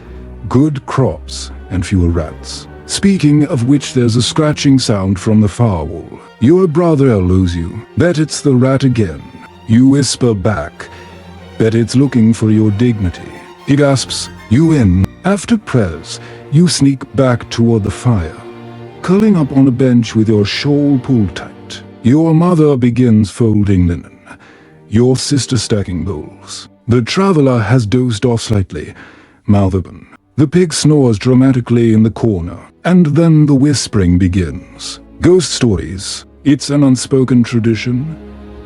good crops, and fewer rats. Speaking of which, there's a scratching sound from the far wall. Your brother elbows you. Bet it's the rat again. You whisper back. Bet it's looking for your dignity. He gasps. You in. After prayers, you sneak back toward the fire, curling up on a bench with your shawl pulled tight. Your mother begins folding linen. Your sister stacking bowls. The traveler has dozed off slightly, mouth open. The pig snores dramatically in the corner, and then the whispering begins. Ghost stories. It's an unspoken tradition,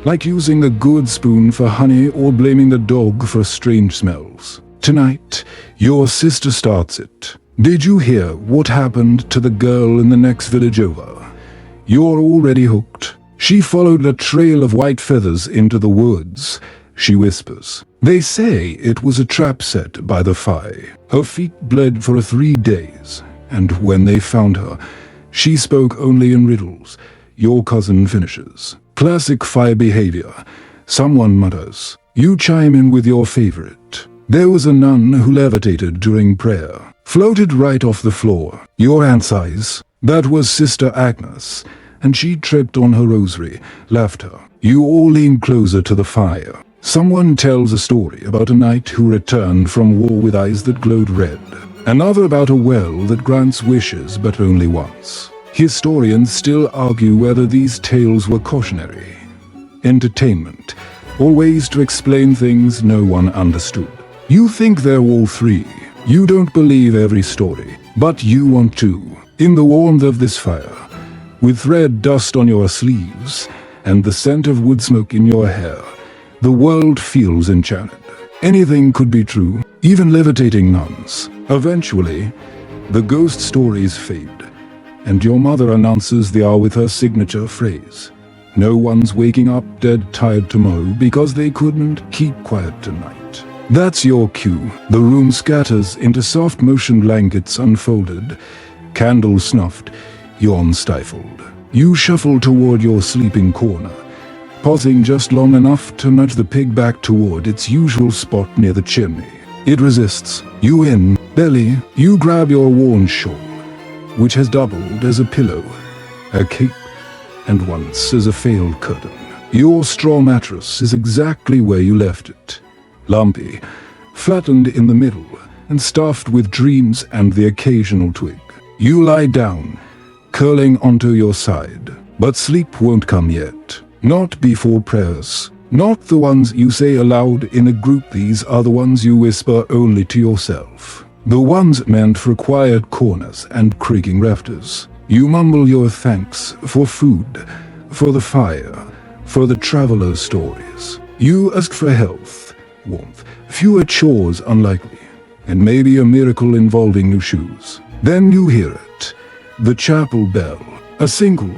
like using a good spoon for honey or blaming the dog for strange smells. Tonight, your sister starts it. Did you hear what happened to the girl in the next village over? You're already hooked. She followed a trail of white feathers into the woods, she whispers. They say it was a trap set by the Fae. Her feet bled for 3 days, and when they found her, she spoke only in riddles. Your cousin finishes. Classic Fae behavior. Someone mutters. You chime in with your favorite. There was a nun who levitated during prayer. Floated right off the floor. Your aunt sighs. That was Sister Agnes, and she tripped on her rosary, left her. You all lean closer to the fire. Someone tells a story about a knight who returned from war with eyes that glowed red. Another about a well that grants wishes but only once. Historians still argue whether these tales were cautionary, entertainment, or ways to explain things no one understood. You think they're all three. You don't believe every story, but you want to. In the warmth of this fire, with thread dust on your sleeves and the scent of wood smoke in your hair, the world feels enchanted. Anything could be true, even levitating nuns. Eventually, the ghost stories fade, and your mother announces they are with her signature phrase. No one's waking up dead tired tomorrow because they couldn't keep quiet tonight. That's your cue. The room scatters into soft motion, blankets unfolded, candles snuffed, yawn stifled. You shuffle toward your sleeping corner, pausing just long enough to nudge the pig back toward its usual spot near the chimney. It resists. You in, belly, you grab your worn shawl, which has doubled as a pillow, a cape, and once as a failed curtain. Your straw mattress is exactly where you left it, lumpy, flattened in the middle, and stuffed with dreams and the occasional twig. You lie down, curling onto your side, but sleep won't come yet. Not before prayers. Not the ones you say aloud in a group. These are the ones you whisper only to yourself. The ones meant for quiet corners and creaking rafters. You mumble your thanks for food, for the fire, for the traveler's stories. You ask for health, warmth, fewer chores unlikely, and maybe a miracle involving new shoes. Then you hear it. The chapel bell. A single,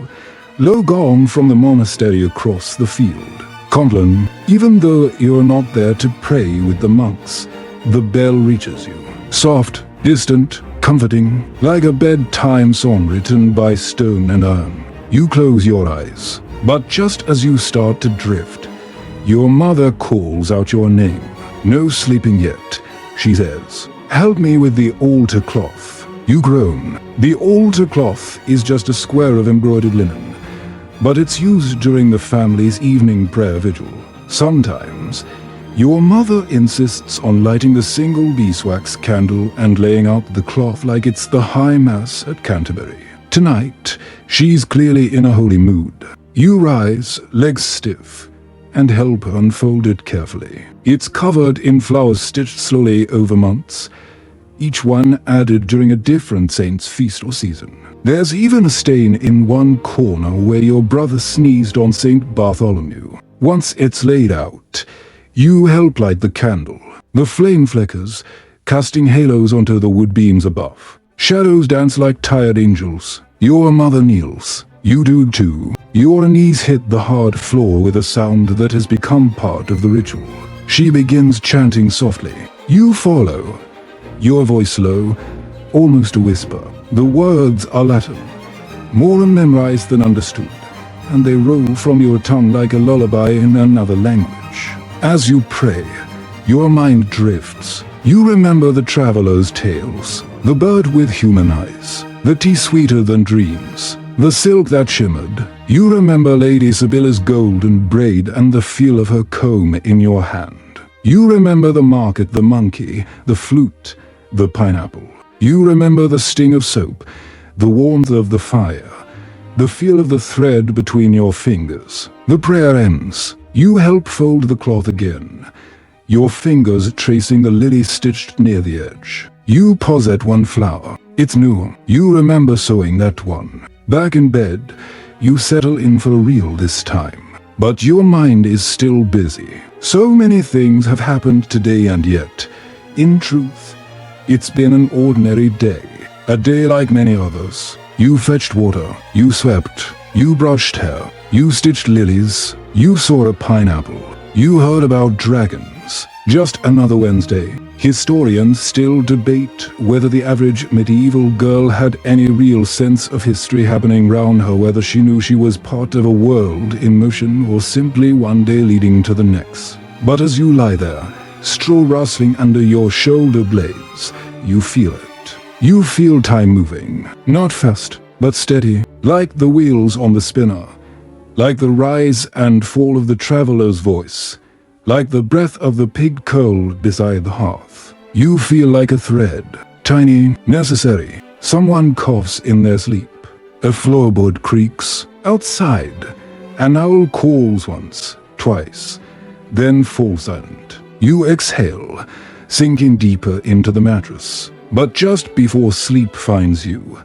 low gong from the monastery across the field. Compline, even though you're not there to pray with the monks, the bell reaches you. Soft, distant, comforting, like a bedtime song written by stone and iron. You close your eyes, but just as you start to drift, your mother calls out your name. No sleeping yet, she says. Help me with the altar cloth. You groan. The altar cloth is just a square of embroidered linen, but it's used during the family's evening prayer vigil. Sometimes, your mother insists on lighting the single beeswax candle and laying out the cloth like it's the High Mass at Canterbury. Tonight, she's clearly in a holy mood. You rise, legs stiff, and help her unfold it carefully. It's covered in flowers stitched slowly over months, each one added during a different saint's feast or season. There's even a stain in one corner where your brother sneezed on St. Bartholomew. Once it's laid out, you help light the candle. The flame flickers, casting halos onto the wood beams above. Shadows dance like tired angels. Your mother kneels. You do too. Your knees hit the hard floor with a sound that has become part of the ritual. She begins chanting softly. You follow, your voice low, almost a whisper. The words are Latin, more memorized than understood, and they roll from your tongue like a lullaby in another language. As you pray, your mind drifts. You remember the traveler's tales, the bird with human eyes, the tea sweeter than dreams, the silk that shimmered. You remember Lady Sibylla's golden braid and the feel of her comb in your hand. You remember the market, the monkey, the flute, the pineapple. You remember the sting of soap, the warmth of the fire, the feel of the thread between your fingers. The prayer ends. You help fold the cloth again, your fingers tracing the lily stitched near the edge. You pause at one flower. It's new. You remember sewing that one. Back in bed, you settle in for real this time. But your mind is still busy. So many things have happened today, and yet, in truth, it's been an ordinary day. A day like many others. You fetched water. You swept. You brushed hair. You stitched lilies. You saw a pineapple. You heard about dragons. Just another Wednesday. Historians still debate whether the average medieval girl had any real sense of history happening round her, whether she knew she was part of a world in motion or simply one day leading to the next. But as you lie there, straw rustling under your shoulder blades, you feel it. You feel time moving, not fast, but steady, like the wheels on the spinner, like the rise and fall of the traveler's voice, like the breath of the pig coal beside the hearth. You feel like a thread, tiny, necessary. Someone coughs in their sleep. A floorboard creaks. Outside, an owl calls once, twice, then falls silent. You exhale, sinking deeper into the mattress. But just before sleep finds you,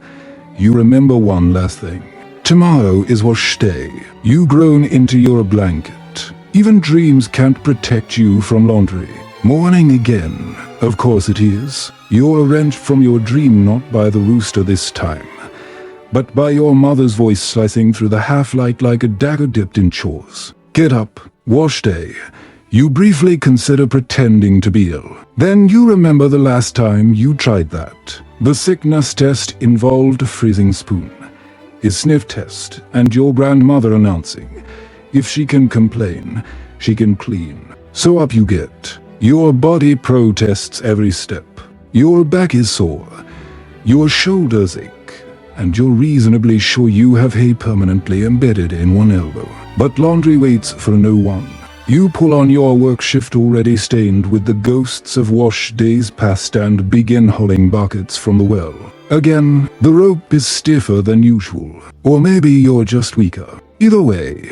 you remember one last thing. Tomorrow is wash day. You groan into your blanket. Even dreams can't protect you from laundry. Morning again. Of course it is. You're wrenched from your dream not by the rooster this time, but by your mother's voice slicing through the half-light like a dagger dipped in chores. Get up. Wash day. You briefly consider pretending to be ill. Then you remember the last time you tried that. The sickness test involved a freezing spoon, a sniff test, and your grandmother announcing, If she can complain, she can clean. So up you get. Your body protests every step. Your back is sore. Your shoulders ache. And you're reasonably sure you have hay permanently embedded in one elbow. But laundry waits for no one. You pull on your work shift already stained with the ghosts of wash days past and begin hauling buckets from the well. Again, the rope is stiffer than usual. Or maybe you're just weaker. Either way,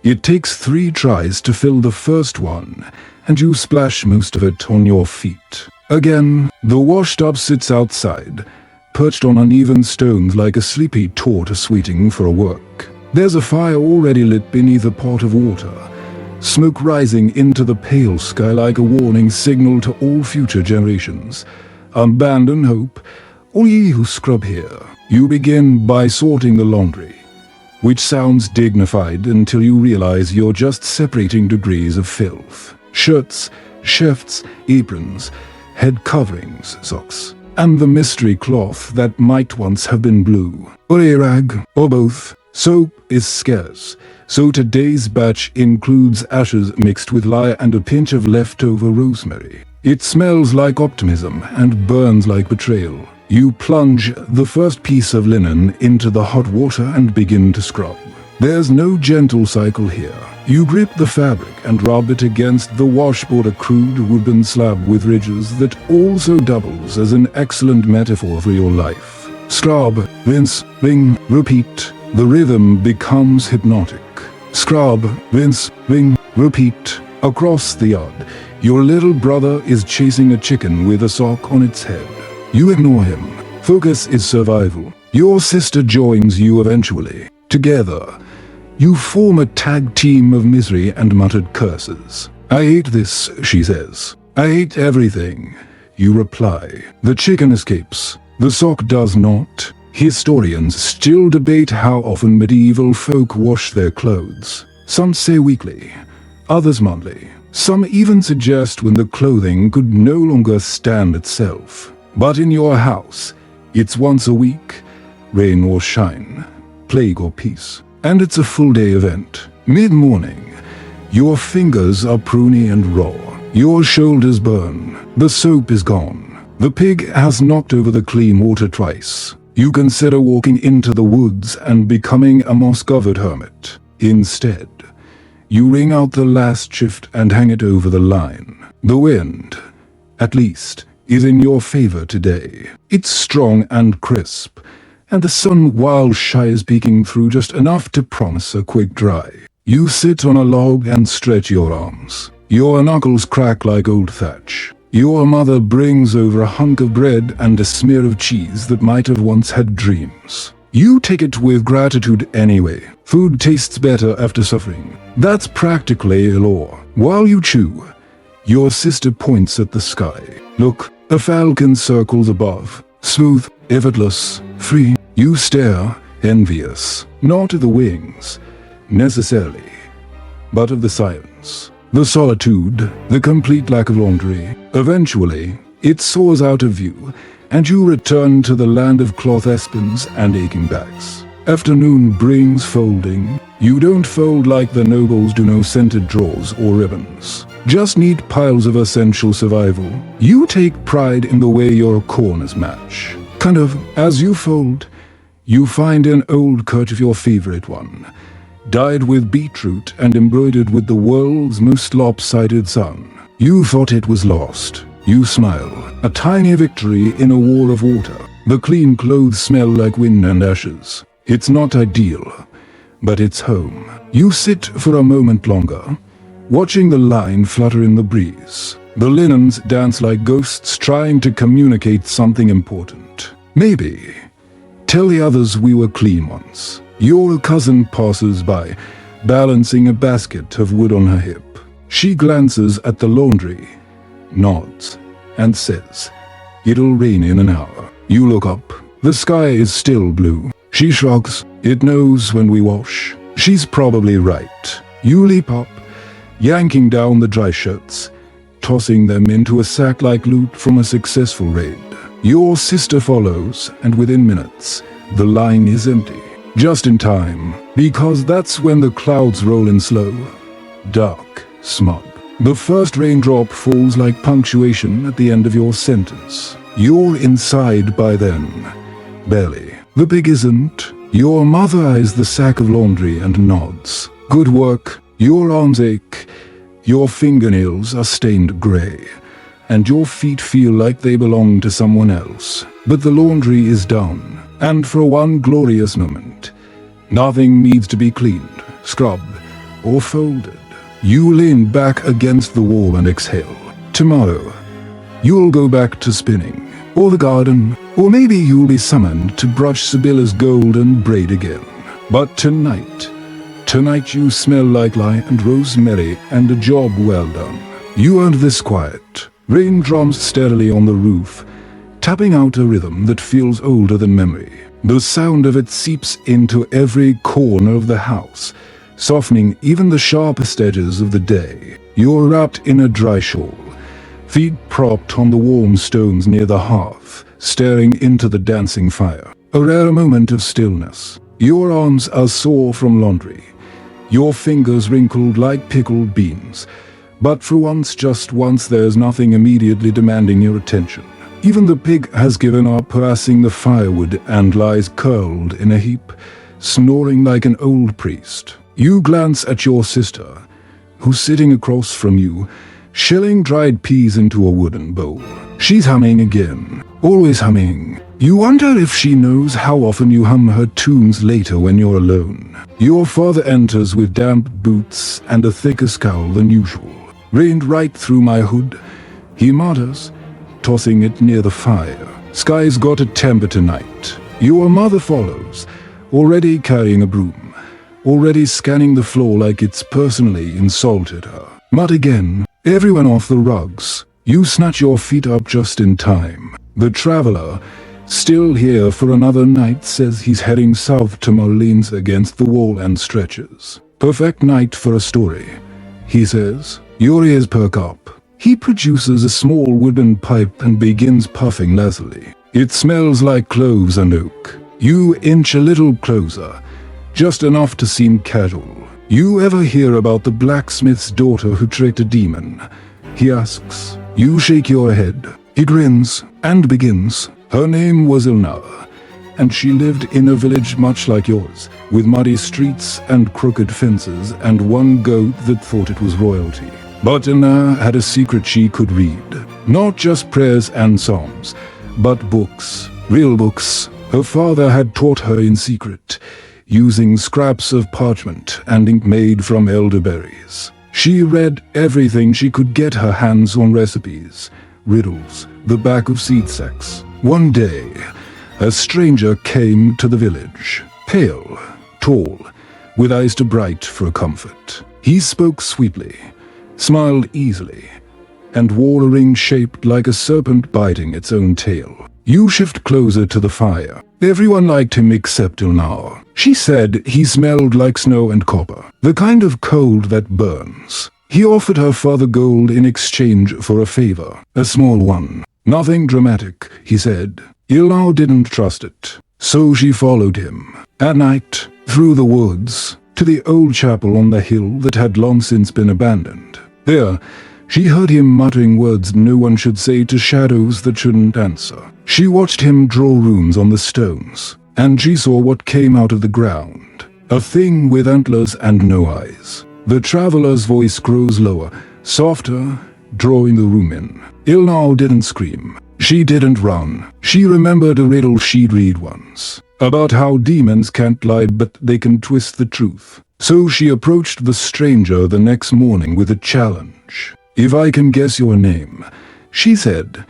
it takes 3 tries to fill the first one, and you splash most of it on your feet. Again, the washtub sits outside, perched on uneven stones like a sleepy tortoise waiting for a work. There's a fire already lit beneath a pot of water, smoke rising into the pale sky like a warning signal to all future generations. Abandon hope, all ye who scrub here. You begin by sorting the laundry, which sounds dignified until you realize you're just separating degrees of filth. Shirts, shifts, aprons, head coverings, socks, and the mystery cloth that might once have been blue, or a rag, or both. Soap is scarce, so today's batch includes ashes mixed with lye and a pinch of leftover rosemary. It smells like optimism and burns like betrayal. You plunge the first piece of linen into the hot water and begin to scrub. There's no gentle cycle here. You grip the fabric and rub it against the washboard, a crude wooden slab with ridges that also doubles as an excellent metaphor for your life. Scrub, rinse, wring, repeat. The rhythm becomes hypnotic. Scrub, rinse, wring, repeat. Across the yard, your little brother is chasing a chicken with a sock on its head. You ignore him. Focus is survival. Your sister joins you eventually. Together, you form a tag team of misery and muttered curses. I hate this, she says. I hate everything. You reply. The chicken escapes. The sock does not. Historians still debate how often medieval folk wash their clothes. Some say weekly, others monthly. Some even suggest when the clothing could no longer stand itself. But in your house, it's once a week, rain or shine, plague or peace. And it's a full-day event. Mid-morning, your fingers are pruny and raw. Your shoulders burn. The soap is gone. The pig has knocked over the clean water twice. You consider walking into the woods and becoming a moss-covered hermit. Instead, you wring out the last shift and hang it over the line. The wind, at least, is in your favor today. It's strong and crisp, and the sun, while shy, is peeking through just enough to promise a quick dry. You sit on a log and stretch your arms. Your knuckles crack like old thatch. Your mother brings over a hunk of bread and a smear of cheese that might have once had dreams. You take it with gratitude anyway. Food tastes better after suffering. That's practically a law. While you chew, your sister points at the sky. Look, a falcon circles above. Smooth, effortless, free. You stare, envious. Not of the wings, necessarily, but of the silence. The solitude, the complete lack of laundry. Eventually, it soars out of view, and you return to the land of cloth aspens and aching backs. Afternoon brings folding. You don't fold like the nobles do, no scented drawers or ribbons. Just neat piles of essential survival. You take pride in the way your corners match. Kind of, as you fold, you find an old kerchief, your favorite one, dyed with beetroot and embroidered with the world's most lopsided sun. You thought it was lost. You smile. A tiny victory in a war of water. The clean clothes smell like wind and ashes. It's not ideal, but it's home. You sit for a moment longer, watching the line flutter in the breeze. The linens dance like ghosts trying to communicate something important. Maybe tell the others we were clean once. Your cousin passes by, balancing a basket of wood on her hip. She glances at the laundry, nods, and says, "It'll rain in an hour." You look up. The sky is still blue. She shrugs. It knows when we wash. She's probably right. You leap up, yanking down the dry shirts, tossing them into a sack like loot from a successful raid. Your sister follows, and within minutes, the line is empty. Just in time. Because that's when the clouds roll in slow, dark smog. The first raindrop falls like punctuation at the end of your sentence. You're inside by then. Barely. The pig isn't. Your mother eyes the sack of laundry and nods. Good work. Your arms ache. Your fingernails are stained gray. And your feet feel like they belong to someone else. But the laundry is done. And for one glorious moment, nothing needs to be cleaned, scrubbed, or folded. You lean back against the wall and exhale. Tomorrow, you'll go back to spinning, or the garden, or maybe you'll be summoned to brush Sibylla's golden braid again. But tonight you smell like lye and rosemary and a job well done. You earned this quiet. Rain drums steadily on the roof, tapping out a rhythm that feels older than memory. The sound of it seeps into every corner of the house, softening even the sharpest edges of the day. You're wrapped in a dry shawl, feet propped on the warm stones near the hearth, staring into the dancing fire. A rare moment of stillness. Your arms are sore from laundry, your fingers wrinkled like pickled beans. But for once, just once, there's nothing immediately demanding your attention. Even the pig has given up harassing the firewood and lies curled in a heap, snoring like an old priest. You glance at your sister, who's sitting across from you, shelling dried peas into a wooden bowl. She's humming again, always humming. You wonder if she knows how often you hum her tunes later when you're alone. Your father enters with damp boots and a thicker scowl than usual. Rained right through my hood, he mutters, tossing it near the fire. Sky's got a temper tonight. Your mother follows, already carrying a broom, already scanning the floor like it's personally insulted her. Mud again, everyone off the rugs. You snatch your feet up just in time. The traveler, still here for another night, says he's heading south to Moleans against the wall and stretches. Perfect night for a story, he says. Your ears perk up. He produces a small wooden pipe and begins puffing lazily. It smells like cloves and oak. You inch a little closer, just enough to seem casual. You ever hear about the blacksmith's daughter who tricked a demon? He asks. You shake your head. He grins and begins. Her name was Ilna, and she lived in a village much like yours, with muddy streets and crooked fences and one goat that thought it was royalty. But Ilna had a secret she could read. Not just prayers and psalms, but books, real books. Her father had taught her in secret, using scraps of parchment and ink made from elderberries. She read everything she could get her hands on: recipes, riddles, the back of seed sacks. One day, a stranger came to the village, pale, tall, with eyes too bright for comfort. He spoke sweetly, smiled easily, and wore a ring shaped like a serpent biting its own tail. You shift closer to the fire. Everyone liked him except Ilna. She said he smelled like snow and copper, the kind of cold that burns. He offered her father gold in exchange for a favor, a small one. Nothing dramatic, he said. Ilna didn't trust it, so she followed him. At night, through the woods, to the old chapel on the hill that had long since been abandoned. There, she heard him muttering words no one should say to shadows that shouldn't answer. She watched him draw runes on the stones, and she saw what came out of the ground. A thing with antlers and no eyes. The traveler's voice grows lower, softer, drawing the room in. Ilna didn't scream. She didn't run. She remembered a riddle she'd read once, about how demons can't lie but they can twist the truth. So she approached the stranger the next morning with a challenge. If I can guess your name, she said,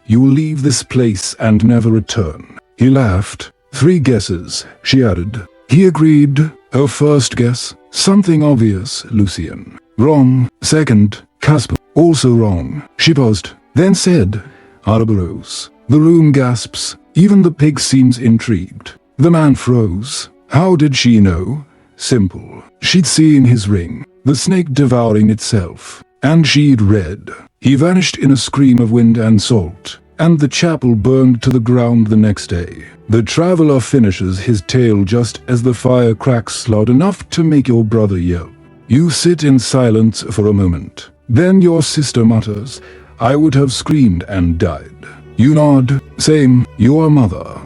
you'll leave this place and never return. He laughed. 3 guesses, she added. He agreed. Her first guess, something obvious, Lucian. Wrong. Second, Casper. Also wrong. She paused, then said, Ouroboros. The room gasps. Even the pig seems intrigued. The man froze. How did she know? Simple. She'd seen his ring, the snake devouring itself. And she'd read. He vanished in a scream of wind and salt. and the chapel burned to the ground the next day. The traveler finishes his tale just as the fire cracks loud enough to make your brother yell. You sit in silence for a moment. Then your sister mutters, "I would have screamed and died." You nod, same, your mother,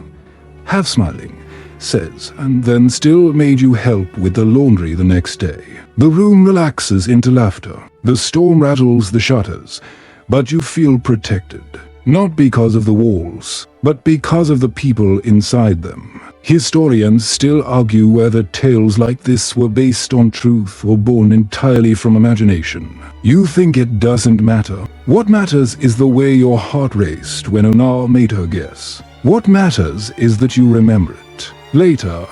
half smiling, says, "and then still made you help with the laundry the next day." The room relaxes into laughter. The storm rattles the shutters, but you feel protected. Not because of the walls, but because of the people inside them. Historians still argue whether tales like this were based on truth or born entirely from imagination. You think it doesn't matter. What matters is the way your heart raced when Onar made her guess. What matters is that you remember it. Later,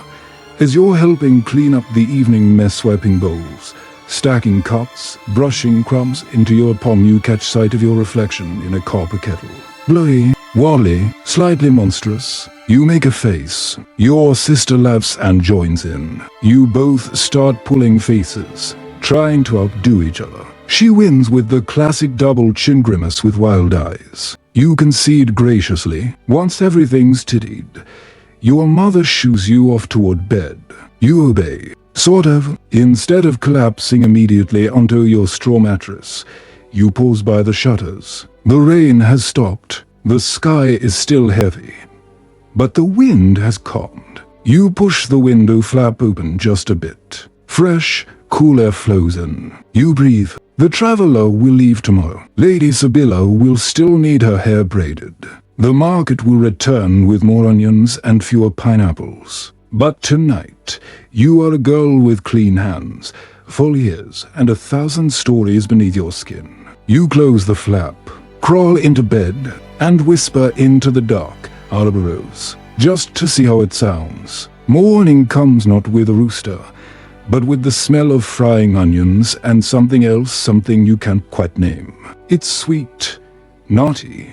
as you're helping clean up the evening mess, swiping bowls, stacking cups, brushing crumbs into your palm, you catch sight of your reflection in a copper kettle. Blowy, wobbly, slightly monstrous. You make a face. Your sister laughs and joins in. You both start pulling faces, trying to outdo each other. She wins with the classic double chin grimace with wild eyes. You concede graciously. Once everything's tittied, your mother shoos you off toward bed. You obey. Sort of. Instead of collapsing immediately onto your straw mattress, you pause by the shutters. The rain has stopped. The sky is still heavy, but the wind has calmed. You push the window flap open just a bit. Fresh, cool air flows in. You breathe. The traveler will leave tomorrow. Lady Sibylla will still need her hair braided. The market will return with more onions and fewer pineapples. But tonight, you are a girl with clean hands, full ears, and 1,000 stories beneath your skin. You close the flap, crawl into bed, and whisper into the dark, Arbor Rose, just to see how it sounds. Morning comes not with a rooster, but with the smell of frying onions and something else, something you can't quite name. It's sweet, naughty,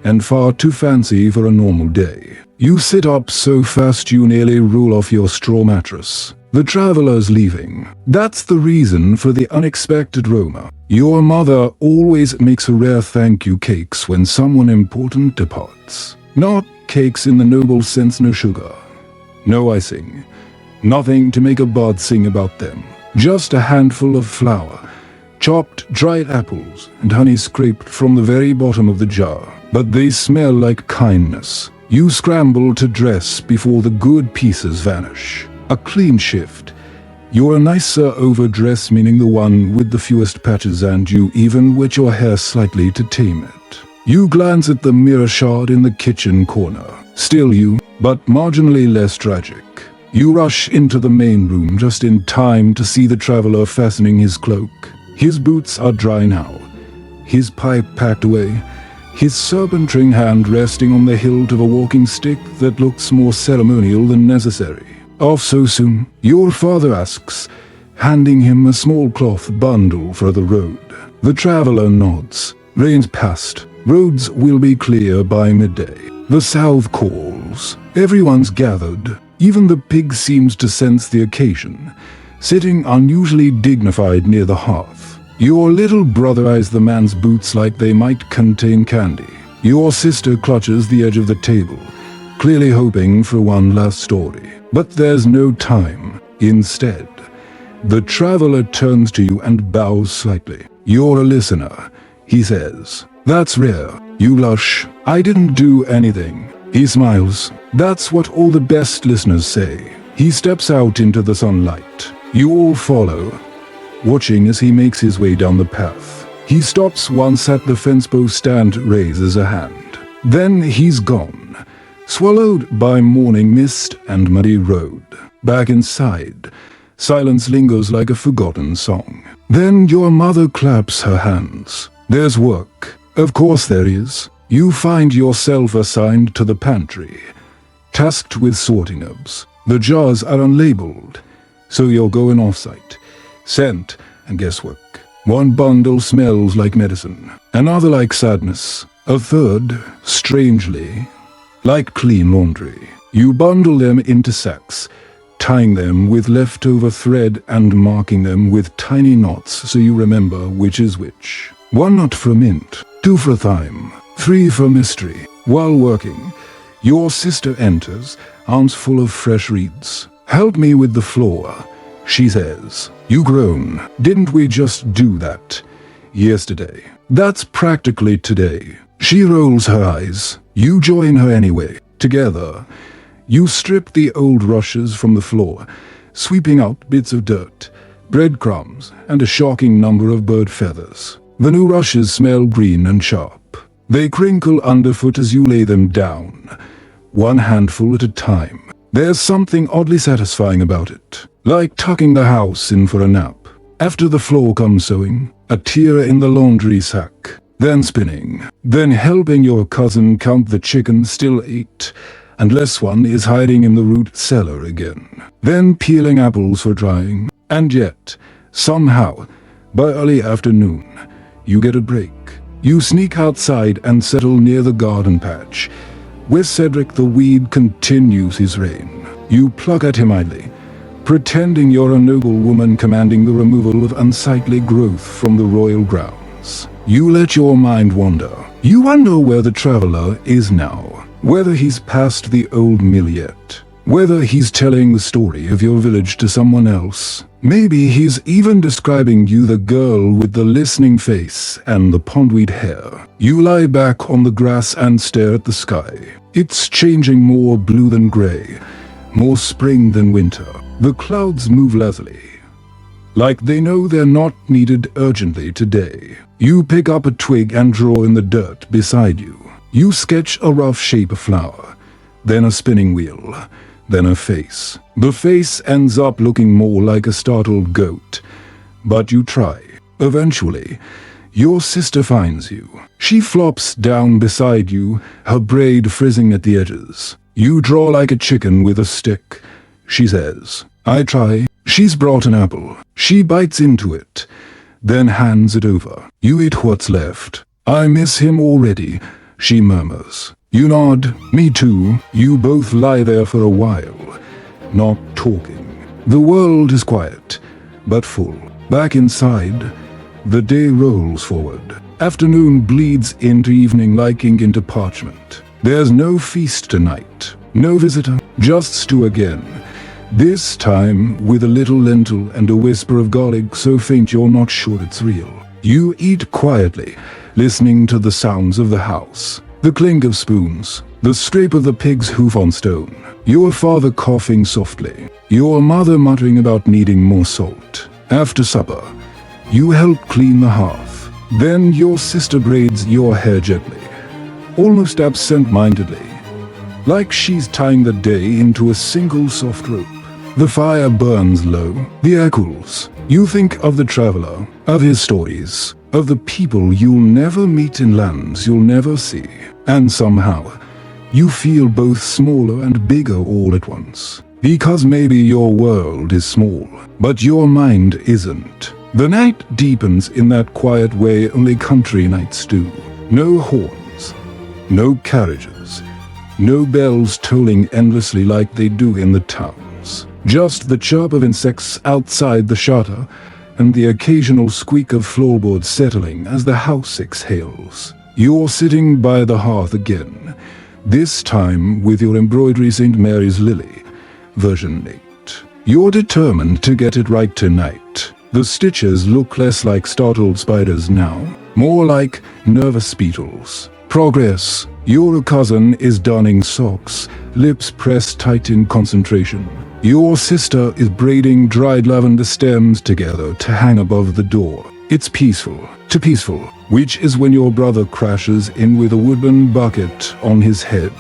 and far too fancy for a normal day. You sit up so fast you nearly roll off your straw mattress. The traveler's leaving. That's the reason for the unexpected Roma. Your mother always makes a rare thank you cakes when someone important departs. Not cakes in the noble sense, no sugar, no icing, nothing to make a bard sing about them. Just a handful of flour, chopped dried apples, and honey scraped from the very bottom of the jar. But they smell like kindness. You scramble to dress before the good pieces vanish. A clean shift. You're a nicer overdress, meaning the one with the fewest patches, and you even wet your hair slightly to tame it. You glance at the mirror shard in the kitchen corner. Still you, but marginally less tragic. You rush into the main room just in time to see the traveler fastening his cloak. His boots are dry now, his pipe packed away, his serpentine hand resting on the hilt of a walking stick that looks more ceremonial than necessary. Off so soon? Your father asks, handing him a small cloth bundle for the road. The traveler nods. Rain's past. Roads will be clear by midday. The south calls. Everyone's gathered. Even the pig seems to sense the occasion, sitting unusually dignified near the hearth. Your little brother eyes the man's boots like they might contain candy. Your sister clutches the edge of the table, clearly hoping for one last story. But there's no time. Instead, the traveler turns to you and bows slightly. You're a listener, he says. That's rare. You blush. I didn't do anything. He smiles. That's what all the best listeners say. He steps out into the sunlight. You all follow, watching as he makes his way down the path. He stops once at the fence post and raises a hand. Then he's gone, swallowed by morning mist and muddy road. Back inside, silence lingers like a forgotten song. Then your mother claps her hands. There's work. Of course there is. You find yourself assigned to the pantry, tasked with sorting herbs. The jars are unlabeled, so you're going off-site. Scent and guesswork. One bundle smells like medicine, another like sadness, a third, strangely, like clean laundry. You bundle them into sacks, tying them with leftover thread and marking them with tiny knots so you remember which is which. 1 knot for mint, 2 for thyme, 3 for mystery. While working, your sister enters, arms full of fresh reeds. "Help me with the floor," she says. You groan. "Didn't we just do that yesterday?" "That's practically today." She rolls her eyes. You join her anyway. Together, you strip the old rushes from the floor, sweeping out bits of dirt, breadcrumbs, and a shocking number of bird feathers. The new rushes smell green and sharp. They crinkle underfoot as you lay them down, one handful at a time. There's something oddly satisfying about it, like tucking the house in for a nap. After the floor comes sewing, a tear in the laundry sack, then spinning, then helping your cousin count the chickens still ate, unless one is hiding in the root cellar again, then peeling apples for drying. And yet, somehow, by early afternoon, you get a break. You sneak outside and settle near the garden patch, where Cedric the weed continues his reign. You pluck at him idly, pretending you're a noble woman commanding the removal of unsightly growth from the royal grounds. You let your mind wander. You wonder where the traveler is now, whether he's past the old mill yet, whether he's telling the story of your village to someone else. Maybe he's even describing you the girl with the listening face and the pondweed hair. You lie back on the grass and stare at the sky. It's changing, more blue than gray, more spring than winter. The clouds move lazily, like they know they're not needed urgently today. You pick up a twig and draw in the dirt beside you. You sketch a rough shape of flower, then a spinning wheel, then a face. The face ends up looking more like a startled goat, but you try. Eventually, your sister finds you. She flops down beside you, her braid frizzing at the edges. You draw like a chicken with a stick, she says. I try. She's brought an apple. She bites into it, then hands it over. You eat what's left. I miss him already, she murmurs. You nod. Me too. You both lie there for a while, not talking. The world is quiet, but full. Back inside, the day rolls forward. Afternoon bleeds into evening like ink into parchment. There's no feast tonight, no visitor, just stew again. This time with a little lentil and a whisper of garlic so faint you're not sure it's real. You eat quietly, listening to the sounds of the house. The clink of spoons, the scrape of the pig's hoof on stone. Your father coughing softly. Your mother muttering about needing more salt. After supper, you help clean the hearth. Then your sister braids your hair gently, almost absent-mindedly, like she's tying the day into a single soft rope. The fire burns low. The air cools. You think of the traveler, of his stories, of the people you'll never meet in lands you'll never see. And somehow, you feel both smaller and bigger all at once. Because maybe your world is small, but your mind isn't. The night deepens in that quiet way only country nights do. No horns, no carriages, no bells tolling endlessly like they do in the towns. Just the chirp of insects outside the shutter and the occasional squeak of floorboards settling as the house exhales. You're sitting by the hearth again, this time with your embroidery St. Mary's Lily, version 8. You're determined to get it right tonight. The stitches look less like startled spiders now, more like nervous beetles. Progress. Your cousin is darning socks, lips pressed tight in concentration. Your sister is braiding dried lavender stems together to hang above the door. It's peaceful, too peaceful, which is when your brother crashes in with a wooden bucket on his head,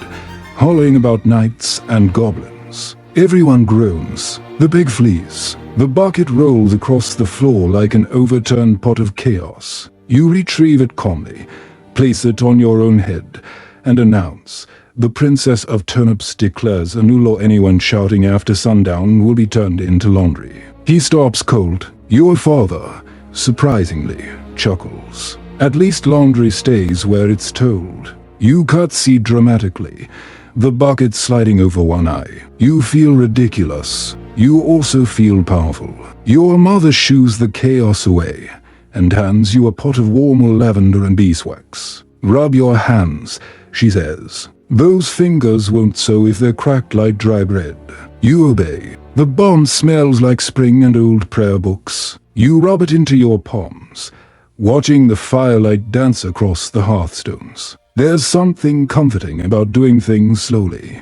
hollering about knights and goblins. Everyone groans. The pig flees. The bucket rolls across the floor like an overturned pot of chaos. You retrieve it calmly, place it on your own head, and announce, "The Princess of Turnips declares a new law: anyone shouting after sundown will be turned into laundry." He stops cold. Your father, surprisingly, chuckles. At least laundry stays where it's told. You curtsy dramatically, the bucket sliding over one eye. You feel ridiculous. You also feel powerful. Your mother shoos the chaos away and hands you a pot of warm lavender and beeswax. Rub your hands, she says. Those fingers won't sew if they're cracked like dry bread. You obey. The bomb smells like spring and old prayer books. You rub it into your palms, watching the firelight dance across the hearthstones. There's something comforting about doing things slowly,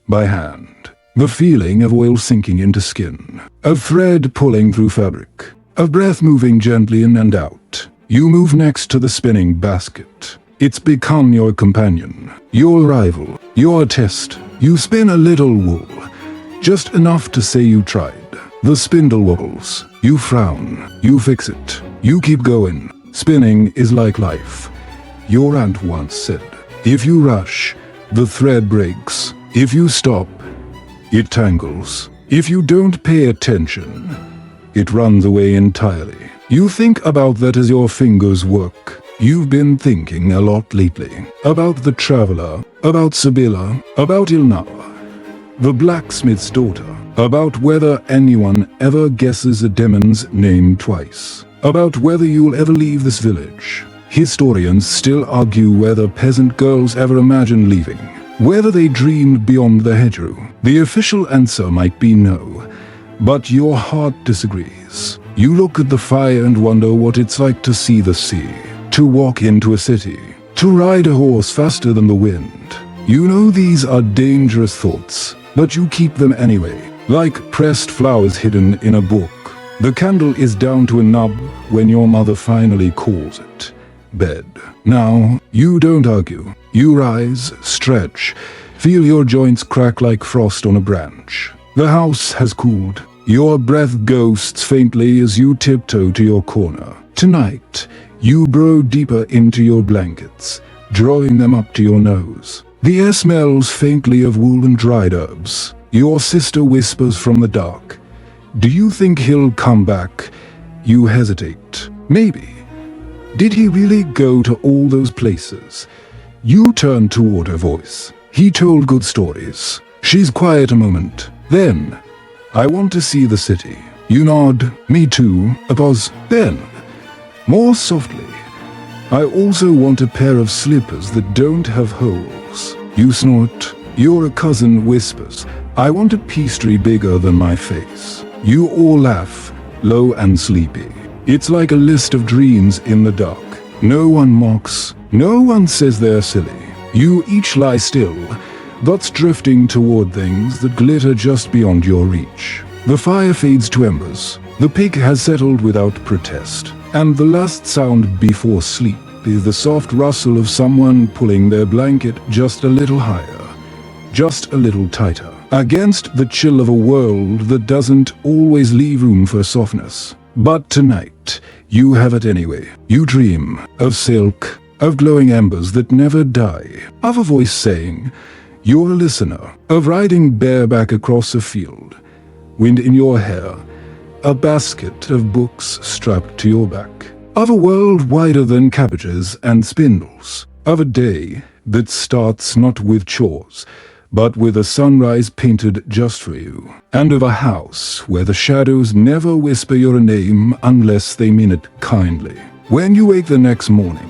by hand. The feeling of oil sinking into skin, of thread pulling through fabric, of breath moving gently in and out. You move next to the spinning basket. It's become your companion, your rival, your test. You spin a little wool, just enough to say you tried. The spindle wobbles. You frown. You fix it. You keep going. Spinning is like life. Your aunt once said, if you rush, the thread breaks. If you stop, it tangles. If you don't pay attention, it runs away entirely. You think about that as your fingers work. You've been thinking a lot lately. About the traveler, about Sibylla, about Ilna, the blacksmith's daughter. About whether anyone ever guesses a demon's name twice. About whether you'll ever leave this village. Historians still argue whether peasant girls ever imagined leaving. Whether they dreamed beyond the hedgerow. The official answer might be no, but your heart disagrees. You look at the fire and wonder what it's like to see the sea, to walk into a city, to ride a horse faster than the wind. You know these are dangerous thoughts, but you keep them anyway, like pressed flowers hidden in a book. The candle is down to a nub when your mother finally calls it bed. Now, you don't argue. You rise, stretch, feel your joints crack like frost on a branch. The house has cooled. Your breath ghosts faintly as you tiptoe to your corner. Tonight, you burrow deeper into your blankets, drawing them up to your nose. The air smells faintly of wool and dried herbs. Your sister whispers from the dark, "Do you think he'll come back?" You hesitate. Maybe. Did he really go to all those places? You turn toward her voice. He told good stories. She's quiet a moment. Then, "I want to see the city." You nod. Me too. A pause. Then, more softly, "I also want a pair of slippers that don't have holes." You snort. Your cousin whispers, "I want a pastry bigger than my face." You all laugh, low and sleepy. It's like a list of dreams in the dark. No one mocks. No one says they're silly. You each lie still, thoughts drifting toward things that glitter just beyond your reach. The fire fades to embers. The pig has settled without protest. And the last sound before sleep is the soft rustle of someone pulling their blanket just a little higher, just a little tighter, against the chill of a world that doesn't always leave room for softness. But tonight, you have it anyway. You dream of silk, of glowing embers that never die, of a voice saying, "You're a listener," of riding bareback across a field, wind in your hair, a basket of books strapped to your back, of a world wider than cabbages and spindles, of a day that starts not with chores, but with a sunrise painted just for you, and of a house where the shadows never whisper your name unless they mean it kindly. When you wake the next morning,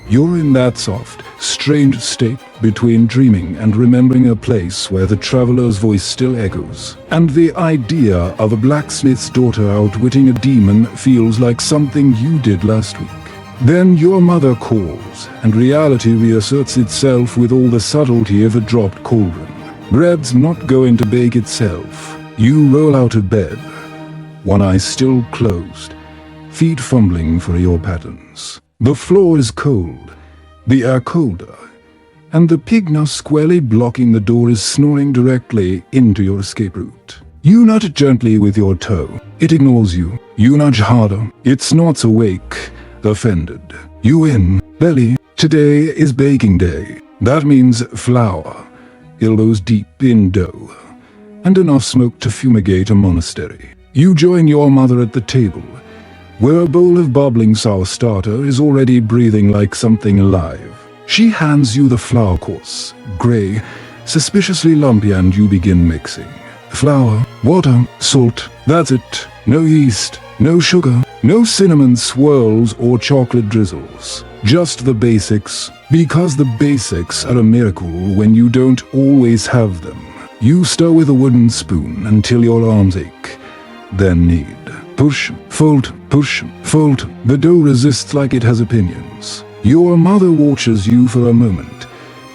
you're in that soft, strange state between dreaming and remembering a place where the traveler's voice still echoes. And the idea of a blacksmith's daughter outwitting a demon feels like something you did last week. Then your mother calls, and reality reasserts itself with all the subtlety of a dropped cauldron. Bread's not going to bake itself. You roll out of bed, one eye still closed, feet fumbling for your patterns. The floor is cold, the air colder, and the pig now squarely blocking the door is snoring directly into your escape route. You nudge it gently with your toe. It ignores you. You nudge harder. It snorts awake, offended. You win. Belly. Today is baking day. That means flour, elbows deep in dough, and enough smoke to fumigate a monastery. You join your mother at the table, where a bowl of bubbling sour starter is already breathing like something alive. She hands you the flour course, gray, suspiciously lumpy, and you begin mixing. Flour, water, salt, that's it. No yeast, no sugar, No cinnamon swirls or chocolate drizzles. Just the basics, because the basics are a miracle when you don't always have them. You stir with a wooden spoon until your arms ache. Then knead. Push, fold, push, fold. The dough resists like it has opinions. Your mother watches you for a moment,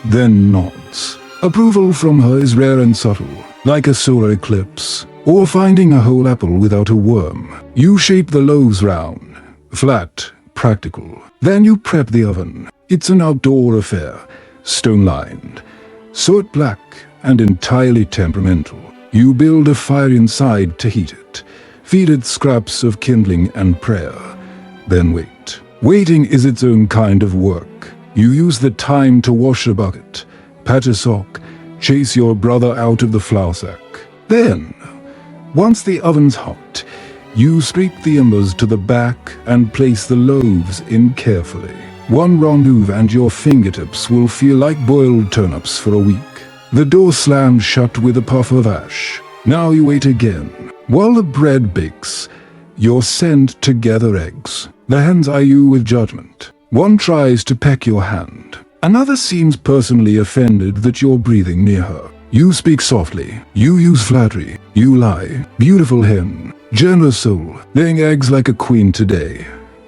then nods. Approval from her is rare and subtle, like a solar eclipse, or finding a whole apple without a worm. You shape the loaves round, flat, practical. Then you prep the oven. It's an outdoor affair, stone-lined, soot black, and entirely temperamental. You build a fire inside to heat it, feed it scraps of kindling and prayer, then wait. Waiting is its own kind of work. You use the time to wash a bucket, patch a sock, chase your brother out of the flour sack. Then, once the oven's hot, you scrape the embers to the back and place the loaves in carefully. One wrong move and your fingertips will feel like boiled turnips for a week. The door slams shut with a puff of ash. Now you wait again. While the bread bakes, you're sent to gather eggs. The hens eye you with judgment. One tries to peck your hand. Another seems personally offended that you're breathing near her. You speak softly. You use flattery. You lie. Beautiful hen. Generous soul. Laying eggs like a queen today.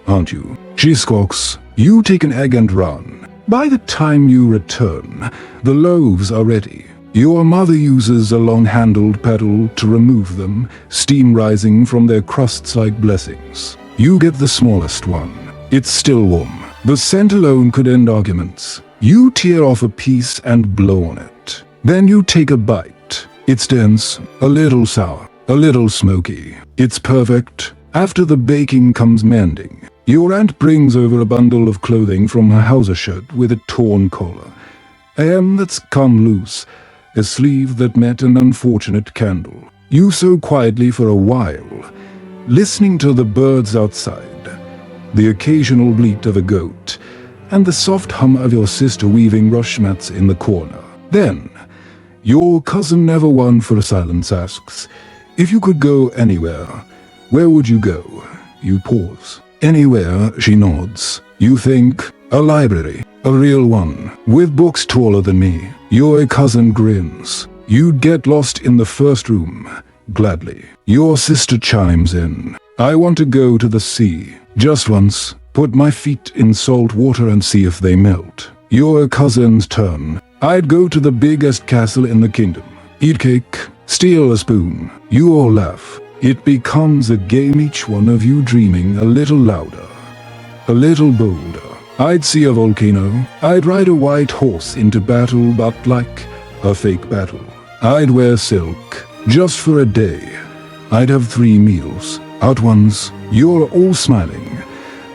Aren't you? She squawks. You take an egg and run. By the time you return, the loaves are ready. Your mother uses a long-handled paddle to remove them, steam rising from their crusts like blessings. You get the smallest one. It's still warm. The scent alone could end arguments. You tear off a piece and blow on it. Then you take a bite. It's dense, a little sour, a little smoky. It's perfect. After the baking comes mending. Your aunt brings over a bundle of clothing from her houser shirt with a torn collar, a hem that's come loose, a sleeve that met an unfortunate candle. You sew quietly for a while, listening to the birds outside, the occasional bleat of a goat, and the soft hum of your sister weaving rush mats in the corner. Then, your cousin never one for silence asks, if you could go anywhere, where would you go? You pause. Anywhere, she nods. You think, a library, a real one, with books taller than me. Your cousin grins. You'd get lost in the first room, gladly. Your sister chimes in. I want to go to the sea, just once, put my feet in salt water and see if they melt. Your cousin's turn. I'd go to the biggest castle in the kingdom, eat cake, steal a spoon. You all laugh. It becomes a game, each one of you dreaming a little louder, a little bolder. I'd see a volcano. I'd ride a white horse into battle, but like a fake battle. I'd wear silk, just for a day. I'd have 3 meals, out once. You're all smiling,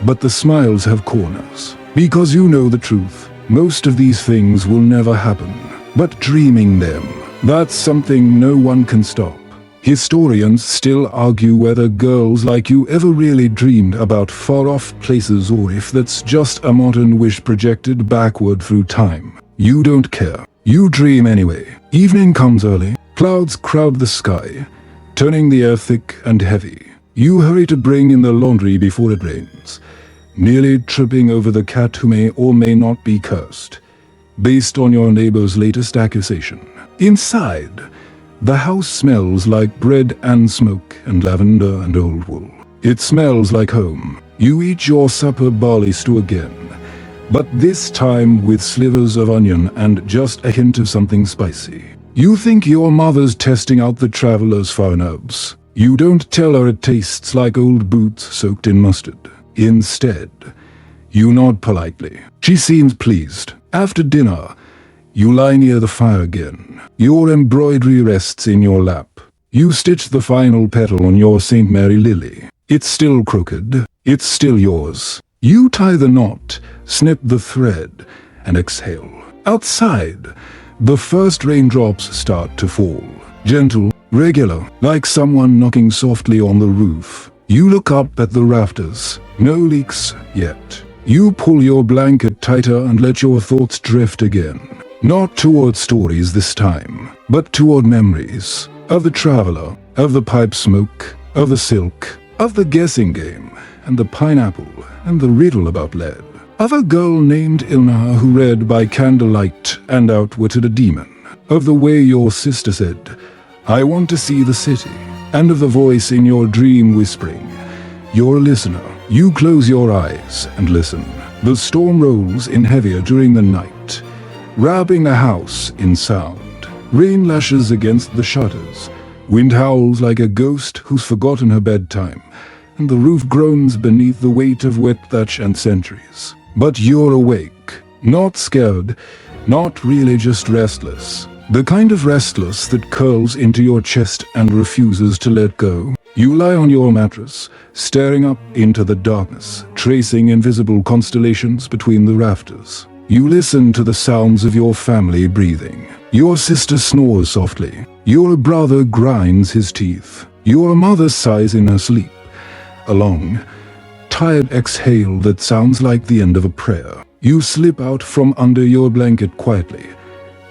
but the smiles have corners. Because you know the truth. Most of these things will never happen. But dreaming them, that's something no one can stop. Historians still argue whether girls like you ever really dreamed about far-off places or if that's just a modern wish projected backward through time. You don't care. You dream anyway. Evening comes early. Clouds crowd the sky, turning the air thick and heavy. You hurry to bring in the laundry before it rains, nearly tripping over the cat who may or may not be cursed, based on your neighbor's latest accusation. Inside, the house smells like bread and smoke and lavender and old wool. It smells like home. You eat your supper barley stew again, but this time with slivers of onion and just a hint of something spicy. You think your mother's testing out the traveler's fine herbs. You don't tell her it tastes like old boots soaked in mustard. Instead, you nod politely. She seems pleased. After dinner, you lie near the fire again. Your embroidery rests in your lap. You stitch the final petal on your St. Mary lily. It's still crooked. It's still yours. You tie the knot, snip the thread, and exhale. Outside, the first raindrops start to fall. Gentle, regular, like someone knocking softly on the roof. You look up at the rafters. No leaks yet. You pull your blanket tighter and let your thoughts drift again. Not toward stories this time, but toward memories. Of the traveler, of the pipe smoke, of the silk, of the guessing game. and the pineapple, and the riddle about lead. Of a girl named Ilna who read by candlelight and outwitted a demon. Of the way your sister said, "I want to see the city," and of the voice in your dream whispering, "You're a listener." You close your eyes and listen. The storm rolls in heavier during the night, wrapping the house in sound. Rain lashes against the shutters. Wind howls like a ghost who's forgotten her bedtime, and the roof groans beneath the weight of wet thatch and centuries. But you're awake, not scared, not really, just restless. The kind of restless that curls into your chest and refuses to let go. You lie on your mattress, staring up into the darkness, tracing invisible constellations between the rafters. You listen to the sounds of your family breathing. Your sister snores softly. Your brother grinds his teeth. Your mother sighs in her sleep. A long, tired exhale that sounds like the end of a prayer. You slip out from under your blanket quietly,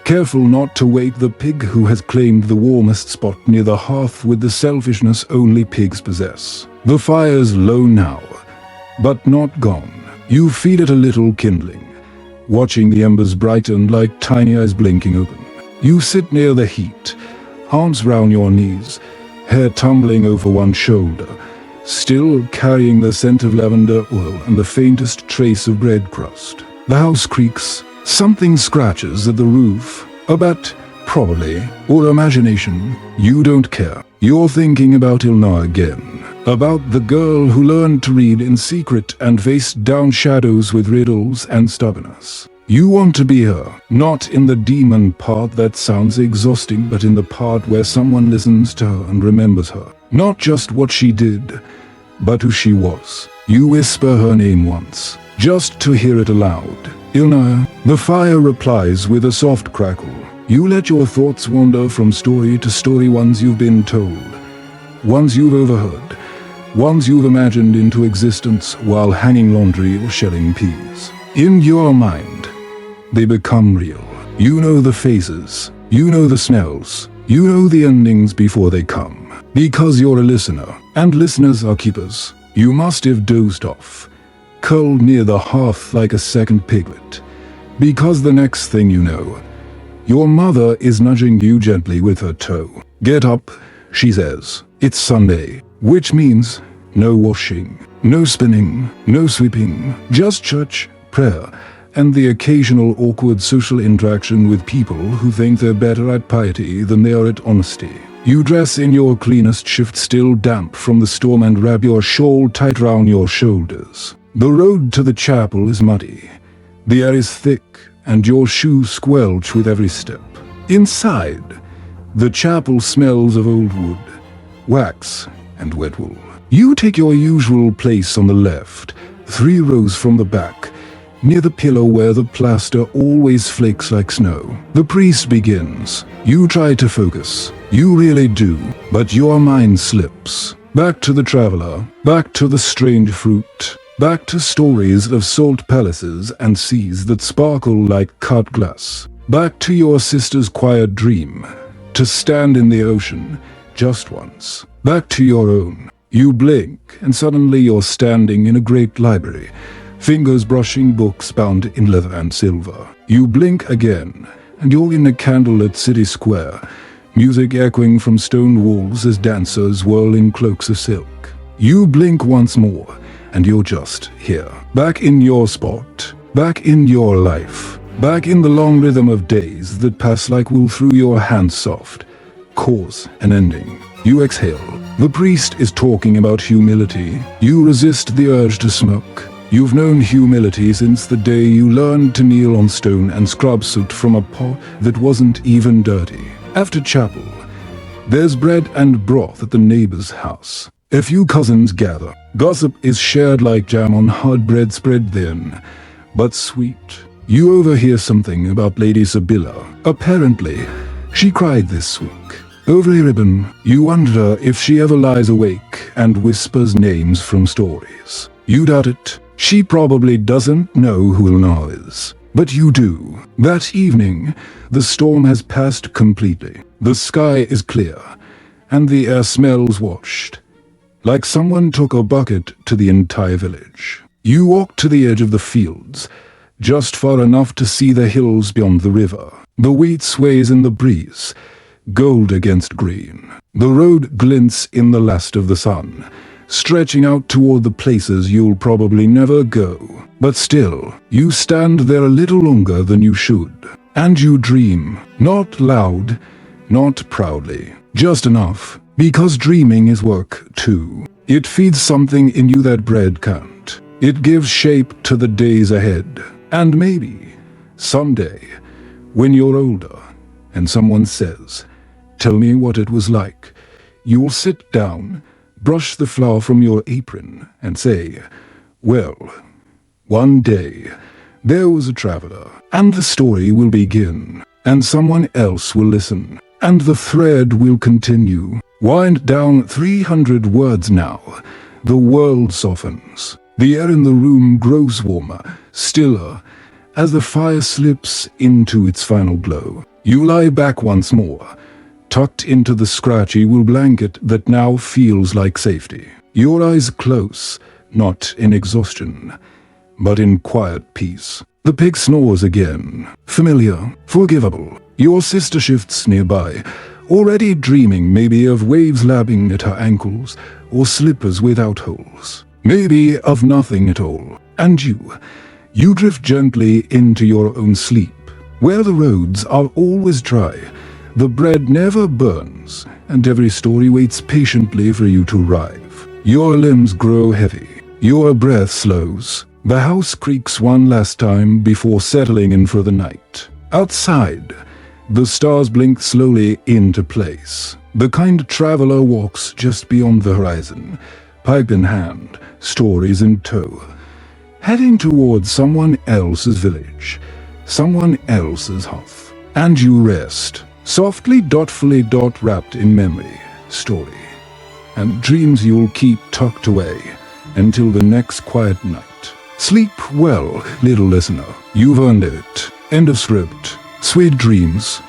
careful not to wake the pig who has claimed the warmest spot near the hearth with the selfishness only pigs possess. The fire's low now, but not gone. You feed it a little kindling, watching the embers brighten like tiny eyes blinking open. You sit near the heat, arms round your knees, hair tumbling over one shoulder, still carrying the scent of lavender oil and the faintest trace of bread crust. The house creaks. Something scratches at the roof. A bat, probably, or imagination. You don't care. You're thinking about Ilna again. About the girl who learned to read in secret and faced down shadows with riddles and stubbornness. You want to be her, not in the demon part that sounds exhausting, but in the part where someone listens to her and remembers her. Not just what she did, but who she was. You whisper her name once, just to hear it aloud. Ilna. The fire replies with a soft crackle. You let your thoughts wander from story to story, ones you've been told, ones you've overheard, ones you've imagined into existence while hanging laundry or shelling peas. In your mind, they become real. You know the faces, you know the smells, you know the endings before they come. Because you're a listener, and listeners are keepers. You must have dozed off, curled near the hearth like a second piglet. Because the next thing you know, your mother is nudging you gently with her toe. Get up, she says. It's Sunday, which means no washing, no spinning, no sweeping, just church, prayer, and the occasional awkward social interaction with people who think they're better at piety than they are at honesty. You dress in your cleanest shift, still damp from the storm, and wrap your shawl tight round your shoulders. The road to the chapel is muddy. The air is thick, and your shoes squelch with every step. Inside, the chapel smells of old wood, wax, and wet wool. You take your usual place on the left, 3 rows from the back, near the pillow where the plaster always flakes like snow. The priest begins. You try to focus. You really do, but your mind slips. Back to the traveler, back to the strange fruit, back to stories of salt palaces and seas that sparkle like cut glass. Back to your sister's quiet dream, to stand in the ocean, just once. Back to your own. You blink, and suddenly you're standing in a great library, fingers brushing books bound in leather and silver. You blink again, and you're in a candlelit city square, music echoing from stone walls as dancers whirl in cloaks of silk. You blink once more, and you're just here. Back in your spot, back in your life, back in the long rhythm of days that pass like wool through your hands, soft, cause and ending. You exhale. The priest is talking about humility. You resist the urge to smoke. You've known humility since the day you learned to kneel on stone and scrub soot from a pot that wasn't even dirty. After chapel, there's bread and broth at the neighbor's house. A few cousins gather. Gossip is shared like jam on hard bread spread thin, but sweet. You overhear something about Lady Sibylla. Apparently, she cried this week. Over a ribbon, you wonder if she ever lies awake and whispers names from stories. You doubt it. She probably doesn't know who Ilna is. But you do. That evening, the storm has passed completely. The sky is clear, and the air smells washed. like someone took a bucket to the entire village. You walk to the edge of the fields, just far enough to see the hills beyond the river. The wheat sways in the breeze, gold against green. The road glints in the last of the sun, stretching out toward the places you'll probably never go. But still, you stand there a little longer than you should. And you dream, not loud, not proudly, just enough, because dreaming is work too. It feeds something in you that bread can't. It gives shape to the days ahead. And maybe, someday, when you're older, and someone says, "Tell me what it was like," you'll sit down, brush the flour from your apron, and say, "Well, one day, there was a traveler," and the story will begin, and someone else will listen, and the thread will continue. Wind down 300 words now. The world softens. The air in the room grows warmer, stiller, as the fire slips into its final glow. You lie back once more, tucked into the scratchy wool blanket that now feels like safety. Your eyes close, not in exhaustion, but in quiet peace. The pig snores again, familiar, forgivable. Your sister shifts nearby, already dreaming maybe of waves lapping at her ankles, or slippers without holes. Maybe of nothing at all. And you drift gently into your own sleep, where the roads are always dry, the bread never burns, and every story waits patiently for you to arrive. Your limbs grow heavy, your breath slows. The house creaks one last time before settling in for the night. Outside, the stars blink slowly into place. The kind traveler walks just beyond the horizon, pipe in hand, stories in tow, heading towards someone else's village, someone else's hearth. And you rest, softly, thoughtfully, wrapped in memory, story, and dreams you'll keep tucked away until the next quiet night. Sleep well, little listener. You've earned it. End of script. Sweet dreams.